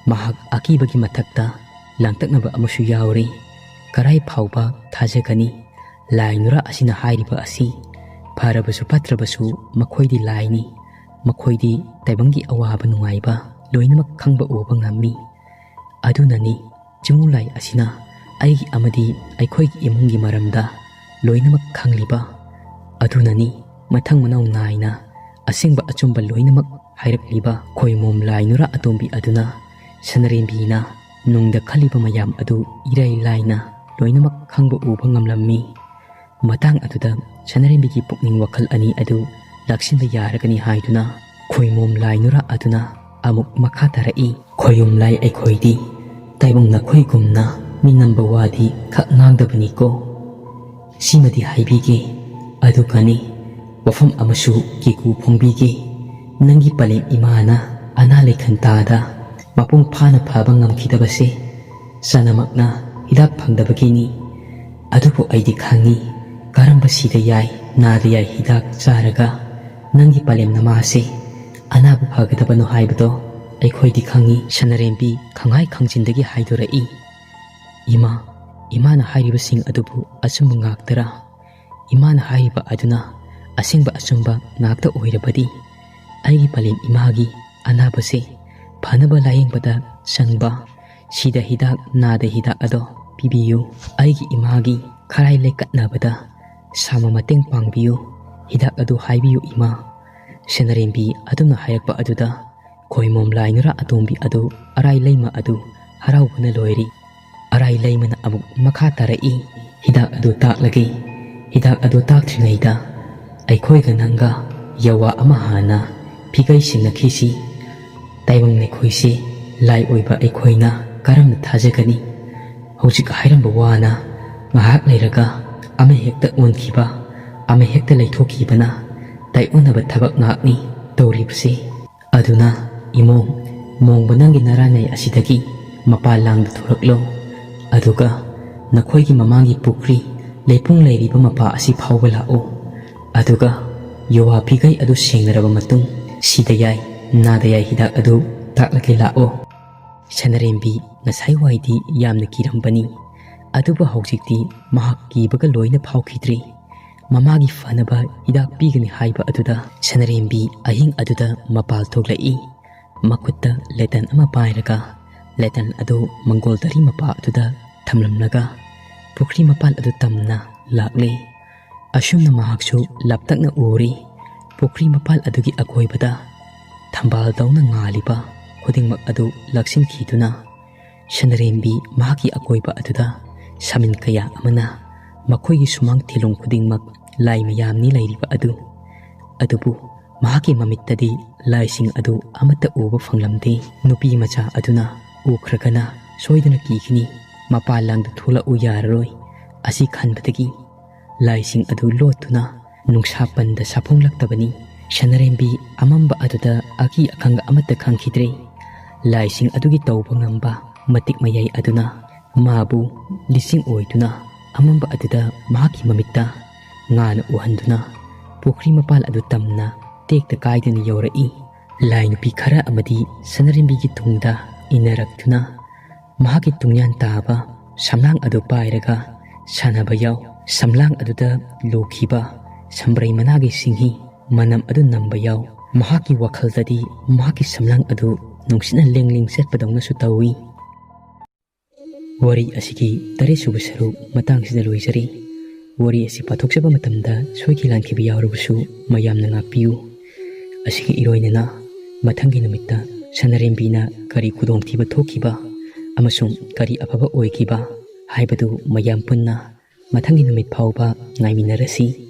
ꯃꯍꯥꯛ ꯑꯀꯤꯕꯒꯤ ꯃꯊꯛꯇ ꯂꯥꯡꯇꯛꯅꯕ ꯑꯃꯁꯨ ꯌꯥꯎꯔꯤ꯫ ꯀꯔꯥꯏ ꯐꯥꯎꯕ ꯊꯥꯖꯒꯅꯤ ꯂꯥꯏꯅꯨꯔꯥ ꯑꯁꯤꯅ ꯍꯥꯏꯔꯤꯕ ꯑꯁꯤ? ꯐꯔꯕꯁꯨ ꯐꯠꯇ꯭ꯔꯕꯁꯨ ꯃꯈꯣꯏꯗꯤ ꯂꯥꯏꯅꯤ, ꯃꯈꯣꯏꯗꯤ ꯇꯥꯏꯕꯪꯒꯤ ꯑꯋꯥꯕ ꯅꯨꯡꯉꯥꯏꯕ ꯂꯣꯏꯅꯃꯛ ꯈꯪꯕ ꯎꯕ ꯉꯝꯃꯤ꯫ ꯑꯗꯨꯅꯅꯤ ꯆꯤꯡꯎ ꯂꯥꯏ ꯑꯁꯤꯅ ꯑꯩꯒꯤ ꯑꯃꯗꯤ ꯑꯩꯈꯣꯏꯒꯤ ꯏꯃꯨꯡꯒꯤ ꯃꯔꯝꯗ ꯂꯣꯏꯅꯃꯛ ꯈꯪꯂꯤꯕ ꯑꯗꯨꯅꯅꯤ ꯃꯊꯪ ꯃꯅꯥꯎ ꯅꯥꯏꯅ ꯑꯁꯦꯡꯕ ꯑꯆꯨꯝꯕ ꯂꯣꯏꯅꯃꯛ ꯍꯥꯏꯔꯛꯂꯤꯕ ꯈꯣꯏꯃꯣꯝ ꯂꯥꯏꯅꯨꯔꯥ ꯑꯇꯣꯝꯕꯤ ꯑꯗꯨꯅ ꯁꯅꯔꯦꯝꯕꯤꯅ ꯅꯨꯡꯗ ꯈꯜꯂꯤꯕ ꯃꯌꯥꯝ ꯑꯗꯨ ꯏꯔꯥꯏ ꯂꯥꯏꯅ ꯂꯣꯏꯅꯃꯛ ꯈꯪꯕ ꯎꯕ ꯉꯝꯂꯝꯃꯤ꯫ ꯃꯇꯥꯡ ꯑꯗꯨꯗ ꯁꯅꯔꯦꯝꯕꯤꯒꯤ ꯄꯨꯛꯅꯤꯡ ꯋꯥꯈꯜ ꯑꯅꯤ ꯑꯗꯨ ꯂꯥꯛꯁꯤꯟꯕ ꯌꯥꯔꯒꯅꯤ ꯍꯥꯏꯗꯨꯅ ꯈꯣꯏꯃꯣꯝ ꯂꯥꯏꯅꯨꯔꯥ ꯑꯗꯨꯅ ꯑꯃꯨꯛ ꯃꯈꯥ ꯇꯥꯔꯛꯏ꯫ ꯈꯣꯏꯌꯨꯝ ꯂꯥꯏ ꯑꯩꯈꯣꯏꯗꯤ ꯇꯥꯏꯕꯪ ꯅꯈꯣꯏꯒꯨꯝꯅ ꯃꯤꯅꯝꯕ ꯋꯥꯗꯤ ꯈꯛ ꯉꯥꯡꯗꯕꯅꯤꯀꯣ꯫ ꯁꯤꯃꯗꯤ ꯍꯥꯏꯕꯤꯒꯦ ꯑꯗꯨꯒꯅꯤ ꯋꯥꯐꯝ ꯑꯃꯁꯨ ꯀꯤꯀꯨ ꯐꯣꯡꯕꯤꯒꯦ꯫ ꯅꯪꯒꯤ ꯄꯂꯦꯝ ꯏꯃꯥꯅ ꯑꯅꯥ ꯂꯩꯈꯟꯇꯥꯗ ꯃꯄꯨꯡ ꯐꯥꯅ ꯐꯕ ꯉꯝꯈꯤꯗꯕꯁꯦ ꯆꯅꯃꯛꯅ ꯍꯤꯗꯥꯛ ꯐꯪꯗꯕꯒꯤꯅꯤ꯫ ꯑꯗꯨꯕꯨ ꯑꯩꯗꯤ ꯈꯪꯉꯤ ꯀꯔꯝꯕ ꯁꯤꯗ ꯌꯥꯏ ꯅꯥꯗ ꯌꯥꯏ ꯍꯤꯗꯥꯛ ꯆꯥꯔꯒ ꯅꯪꯒꯤ ꯄꯂꯦꯝ ꯅꯃꯥꯁꯦ ꯑꯅꯥꯕ ꯐꯒꯗꯕꯅꯣ ꯍꯥꯏꯕꯗꯣ ꯑꯩꯈꯣꯏꯗꯤ ꯈꯪꯉꯤ꯫ ꯁꯅꯔꯦꯝꯕꯤ ꯈꯪꯍꯥꯏ ꯈꯪꯖꯤꯟꯗꯒꯤ ꯍꯥꯏꯗꯣꯔꯛꯏ꯫ ꯏꯃꯥꯅ ꯍꯥꯏꯔꯤꯕꯁꯤꯡ ꯑꯗꯨꯕꯨ ꯑꯆꯨꯝꯕ ꯉꯥꯛꯇꯔꯥ? ꯏꯃꯥꯅ ꯍꯥꯏꯔꯤꯕ ꯑꯗꯨꯅ ꯑꯁꯦꯡꯕ ꯑꯆꯨꯝꯕ ꯉꯥꯛꯇ ꯑꯣꯏꯔꯕꯗꯤ ꯑꯩꯒꯤ ꯄꯂꯦꯝ ꯏꯃꯥꯒꯤ ꯑꯅꯥꯕꯁꯦ ꯐꯅꯕ ꯂꯥꯌꯦꯡꯕꯗ ꯆꯪꯕ ꯁꯤꯗ ꯍꯤꯗꯥꯛ ꯅꯥꯗ ꯍꯤꯗꯥꯛ ꯑꯗꯣ ꯄꯤꯕꯤꯌꯨ꯫ ꯑꯩꯒꯤ ꯏꯃꯥꯒꯤ ꯈꯔꯥꯏ ꯂꯩꯀꯠꯅꯕꯗ ꯁꯥꯃ ꯃꯇꯦꯡ ꯄꯥꯡꯕꯤꯌꯨ꯫ ꯍꯤꯗꯥꯛ ꯑꯗꯨ ꯍꯥꯏꯕꯤꯌꯨ ꯏꯃꯥ꯫ ꯁꯅꯔꯦꯝꯕꯤ ꯑꯗꯨꯅ ꯍꯥꯏꯔꯛꯄ ꯑꯗꯨꯗ ꯈꯣꯏꯃꯣꯝ ꯂꯥꯏꯅꯨꯔꯥ ꯑꯇꯣꯝꯕꯤ ꯑꯗꯨ ꯑꯔꯥꯏ ꯂꯩꯃ ꯑꯗꯨ ꯍꯔꯥꯎꯕꯅ ꯂꯣꯏꯔꯤ꯫ ꯑꯔꯥꯏ ꯂꯩꯃꯅ ꯑꯃꯨꯛ ꯃꯈꯥ ꯇꯥꯔꯛꯏ꯫ ꯍꯤꯗꯥꯛ ꯑꯗꯨ ꯇꯥꯛꯂꯒꯦ꯫ ꯍꯤꯗꯥꯛ ꯑꯗꯨ ꯇꯥꯛꯇ꯭ꯔꯤꯉꯩꯗ ꯑꯩꯈꯣꯏꯒ ꯅꯪꯒ ꯌꯋꯥ ꯑꯃ ꯍꯥꯟꯅ ꯐꯤꯒꯩ ꯁꯤꯡꯅꯈꯤꯁꯤ꯫ ꯇꯥꯏꯕꯪ ꯅꯈꯣꯏꯁꯦ ꯂꯥꯏ ꯑꯣꯏꯕ ꯑꯩꯈꯣꯏꯅ ꯀꯔꯝꯅ ꯊꯥꯖꯒꯅꯤ? ꯍꯧꯖꯤꯛ ꯍꯥꯏꯔꯝꯕ ꯋꯥꯅ ꯉꯥꯏꯍꯥꯛ ꯂꯩꯔꯒ ꯑꯃ ꯍꯦꯛꯇ ꯑꯣꯟꯈꯤꯕ ꯑꯃ ꯍꯦꯛꯇ ꯂꯩꯊꯣꯛꯈꯤꯕꯅ ꯇꯥꯏꯑꯣꯟꯅꯕ ꯊꯕꯛ ꯉꯥꯛꯅꯤ ꯇꯧꯔꯤꯕꯁꯦ꯫ ꯑꯗꯨꯅ ꯃꯣꯡꯕ ꯅꯪꯒꯤ ꯅꯔꯥꯅꯩ ꯑꯁꯤꯗꯒꯤ ꯃꯄꯥꯜ ꯂꯥꯡꯗ ꯊꯣꯔꯛꯂꯣ꯫ ꯑꯗꯨꯒ ꯅꯈꯣꯏꯒꯤ ꯃꯃꯥꯡꯒꯤ ꯄꯨꯈ꯭ꯔꯤ ꯂꯩꯄꯨꯡ ꯂꯩꯔꯤꯕ ꯃꯄꯥ ꯑꯁꯤ ꯐꯥꯎꯕ ꯂꯥꯛꯑꯣ꯫ ꯑꯗꯨꯒ ꯌꯋꯥ ꯐꯤꯒꯩ ꯑꯗꯨ ꯁꯦꯡꯅꯔꯕ ꯃꯇꯨꯡ ꯁꯤꯗ ꯌꯥꯏ ꯅꯥꯗ ꯌꯥꯏ ꯍꯤꯗꯥꯛ ꯑꯗꯨ ꯇꯥꯛꯂꯒꯦ ꯂꯥꯛꯑꯣ꯫ ꯁꯅꯔꯦꯝꯕꯤ ꯉꯁꯥꯏ ꯋꯥꯏꯗꯤ ꯌꯥꯝꯅ ꯀꯤꯔꯝꯕꯅꯤ꯫ ꯑꯗꯨꯕꯨ ꯍꯧꯖꯤꯛꯇꯤ ꯃꯍꯥꯛ ꯀꯤꯕꯒ ꯂꯣꯏꯅ ꯐꯥꯎꯈꯤꯗ꯭ꯔꯦ꯫ ꯃꯃꯥꯒꯤ ꯐꯅꯕ ꯍꯤꯗꯥꯛ ꯄꯤꯒꯅꯤ ꯍꯥꯏꯕ ꯑꯗꯨꯗ ꯁꯅꯔꯦꯝꯕꯤ ꯑꯍꯤꯡ ꯑꯗꯨꯗ ꯃꯄꯥꯜ ꯊꯣꯛꯂꯛꯏ꯫ ꯃꯈꯨꯠꯇ ꯂꯦꯇꯟ ꯑꯃ ꯄꯥꯏꯔꯒ ꯂꯦꯇꯟ ꯑꯗꯨ ꯃꯪꯒꯣꯜꯗꯔꯤ ꯃꯄꯥ ꯑꯗꯨꯗ ꯊꯝꯂꯝꯂꯒ ꯄꯨꯈ꯭ꯔꯤ ꯃꯄꯥꯜ ꯑꯗꯨ ꯇꯝꯅ ꯂꯥꯛꯂꯦ꯫ ꯑꯁꯨꯝꯅ ꯃꯍꯥꯛꯁꯨ ꯂꯞꯇꯛꯅ ꯎꯔꯤ ꯄꯨꯈ꯭ꯔꯤ ꯃꯄꯥꯜ ꯑꯗꯨꯒꯤ ꯑꯀꯣꯏꯕꯗ ꯊꯝꯕꯥꯜꯗꯧꯅ ꯉꯥꯜꯂꯤꯕ ꯈꯨꯗꯤꯡꯃꯛ ꯑꯗꯨ ꯂꯥꯛꯁꯤꯟꯈꯤꯗꯨꯅ ꯁꯅꯔꯦꯝꯕꯤ ꯃꯍꯥꯛꯀꯤ ꯑꯀꯣꯏꯕ ꯑꯗꯨꯗ ꯁꯥꯃꯤꯟ ꯀꯌꯥ ꯑꯃꯅ ꯃꯈꯣꯏꯒꯤ ꯁꯨꯃꯥꯡ ꯊꯤꯂꯣꯡ ꯈꯨꯗꯤꯡꯃꯛ ꯂꯥꯏ ꯃꯌꯥꯝꯅꯤ ꯂꯩꯔꯤꯕ ꯑꯗꯨꯕꯨ ꯃꯍꯥꯛꯀꯤ ꯃꯃꯤꯠꯇꯗꯤ ꯂꯥꯏꯁꯤꯡ ꯑꯗꯨ ꯑꯃꯠꯇ ꯎꯕ ꯐꯪꯂꯝꯗꯦ꯫ ꯅꯨꯄꯤ ꯃꯆꯥ ꯑꯗꯨꯅ ꯎꯈ꯭ꯔꯒꯅ ꯁꯣꯏꯗꯅ ꯀꯤꯈꯤꯅꯤ ꯃꯄꯥꯜ ꯂꯥꯡꯗ ꯊꯣꯛꯂꯛꯎ ꯌꯥꯔꯔꯣꯏ ꯑꯁꯤ ꯈꯟꯕꯗꯒꯤ ꯂꯥꯏꯁꯤꯡ ꯑꯗꯨ ꯂꯣꯠꯇꯨꯅ ꯅꯨꯡꯁꯥ ꯄꯟꯗ ꯁꯥꯐꯣꯡꯂꯛꯇꯕꯅꯤ꯫ ꯁꯅꯔꯦꯝꯕꯤ ꯑꯃꯝꯕ ꯑꯗꯨꯗ ꯑꯀꯤ ꯑꯈꯪꯒ ꯑꯃꯠꯇ ꯈꯪꯈꯤꯗ꯭ꯔꯦ꯫ ꯂꯥꯏꯁꯤꯡ ꯑꯗꯨꯒꯤ ꯇꯧꯕ ꯉꯝꯕ ꯃꯇꯤꯛ ꯃꯌꯥꯏ ꯑꯗꯨꯅ ꯃꯥꯕꯨ ꯂꯤꯆꯤꯡ ꯑꯣꯏꯗꯨꯅ ꯑꯃꯝꯕ ꯑꯗꯨꯗ ꯃꯍꯥꯛꯀꯤ ꯃꯃꯤꯠꯇ ꯉꯥꯅ ꯎꯍꯟꯗꯨꯅ ꯄꯨꯈ꯭ꯔꯤ ꯃꯄꯥꯜ ꯑꯗꯨ ꯇꯝꯅ ꯇꯦꯛꯇ ꯀꯥꯏꯗꯨꯅ ꯌꯧꯔꯛꯏ꯫ ꯂꯥꯏ ꯅꯨꯄꯤ ꯈꯔ ꯑꯃꯗꯤ ꯁꯅꯔꯦꯝꯕꯤꯒꯤ ꯇꯨꯡꯗ ꯏꯟꯅꯔꯛꯇꯨꯅ ꯃꯍꯥꯛꯀꯤ ꯇꯨꯡꯌꯥꯟ ꯇꯥꯕ ꯁꯝꯂꯥꯡ ꯑꯗꯨ ꯄꯥꯏꯔꯒ ꯁꯥꯟꯅꯕ ꯌꯥꯎ꯫ ꯁꯝꯂꯥꯡ ꯑꯗꯨꯗ ꯂꯨꯈꯤꯕ ꯁꯝꯕ꯭ꯔꯩ ꯃꯅꯥꯒꯤ ꯁꯤꯡꯍꯤ ꯃꯅꯝ ꯑꯗꯨ ꯅꯝꯕ ꯌꯥꯎ꯫ ꯃꯍꯥꯛꯀꯤ ꯋꯥꯈꯜꯗꯗꯤ ꯃꯍꯥꯛꯀꯤ ꯁꯝꯂꯥꯡ ꯑꯗꯨ ꯅꯨꯡꯁꯤꯠꯅ ꯂꯦꯡ ꯆꯠꯄꯗꯧꯅꯁꯨ ꯇꯧꯏ꯫ ꯋꯥꯔꯤ ꯑꯁꯤꯒꯤ 3ꯁꯨꯕ ꯁꯔꯨꯛ ꯃꯇꯥꯡꯁꯤꯗ ꯂꯣꯏꯖꯔꯤ꯫ ꯋꯥꯔꯤ ꯑꯁꯤ ꯄꯥꯊꯣꯛꯆꯕ ꯃꯇꯝꯗ ꯁꯣꯏꯈꯤ ꯂꯥꯟꯈꯤꯕ ꯌꯥꯎꯔꯕꯁꯨ ꯃꯌꯥꯝꯅ ꯉꯥꯛꯄꯤꯌꯨ꯫ ꯑꯁꯤꯒꯤ ꯏꯔꯣꯏꯅꯅ ꯃꯊꯪꯒꯤ ꯅꯨꯃꯤꯠꯇ ꯁꯅꯔꯦꯝꯕꯤꯅ ꯀꯔꯤ ꯈꯨꯗꯣꯡꯊꯤꯕ ꯊꯣꯛꯈꯤꯕ ꯑꯃꯁꯨꯡ ꯀꯔꯤ ꯑꯐꯕ ꯑꯣꯏꯈꯤꯕ ꯍꯥꯏꯕꯗꯨ ꯃꯌꯥꯝ ꯄꯨꯟꯅ ꯃꯊꯪꯒꯤ ꯅꯨꯃꯤꯠ ꯐꯥꯎꯕ ꯉꯥꯏꯃꯤꯟꯅꯔꯁꯤ꯫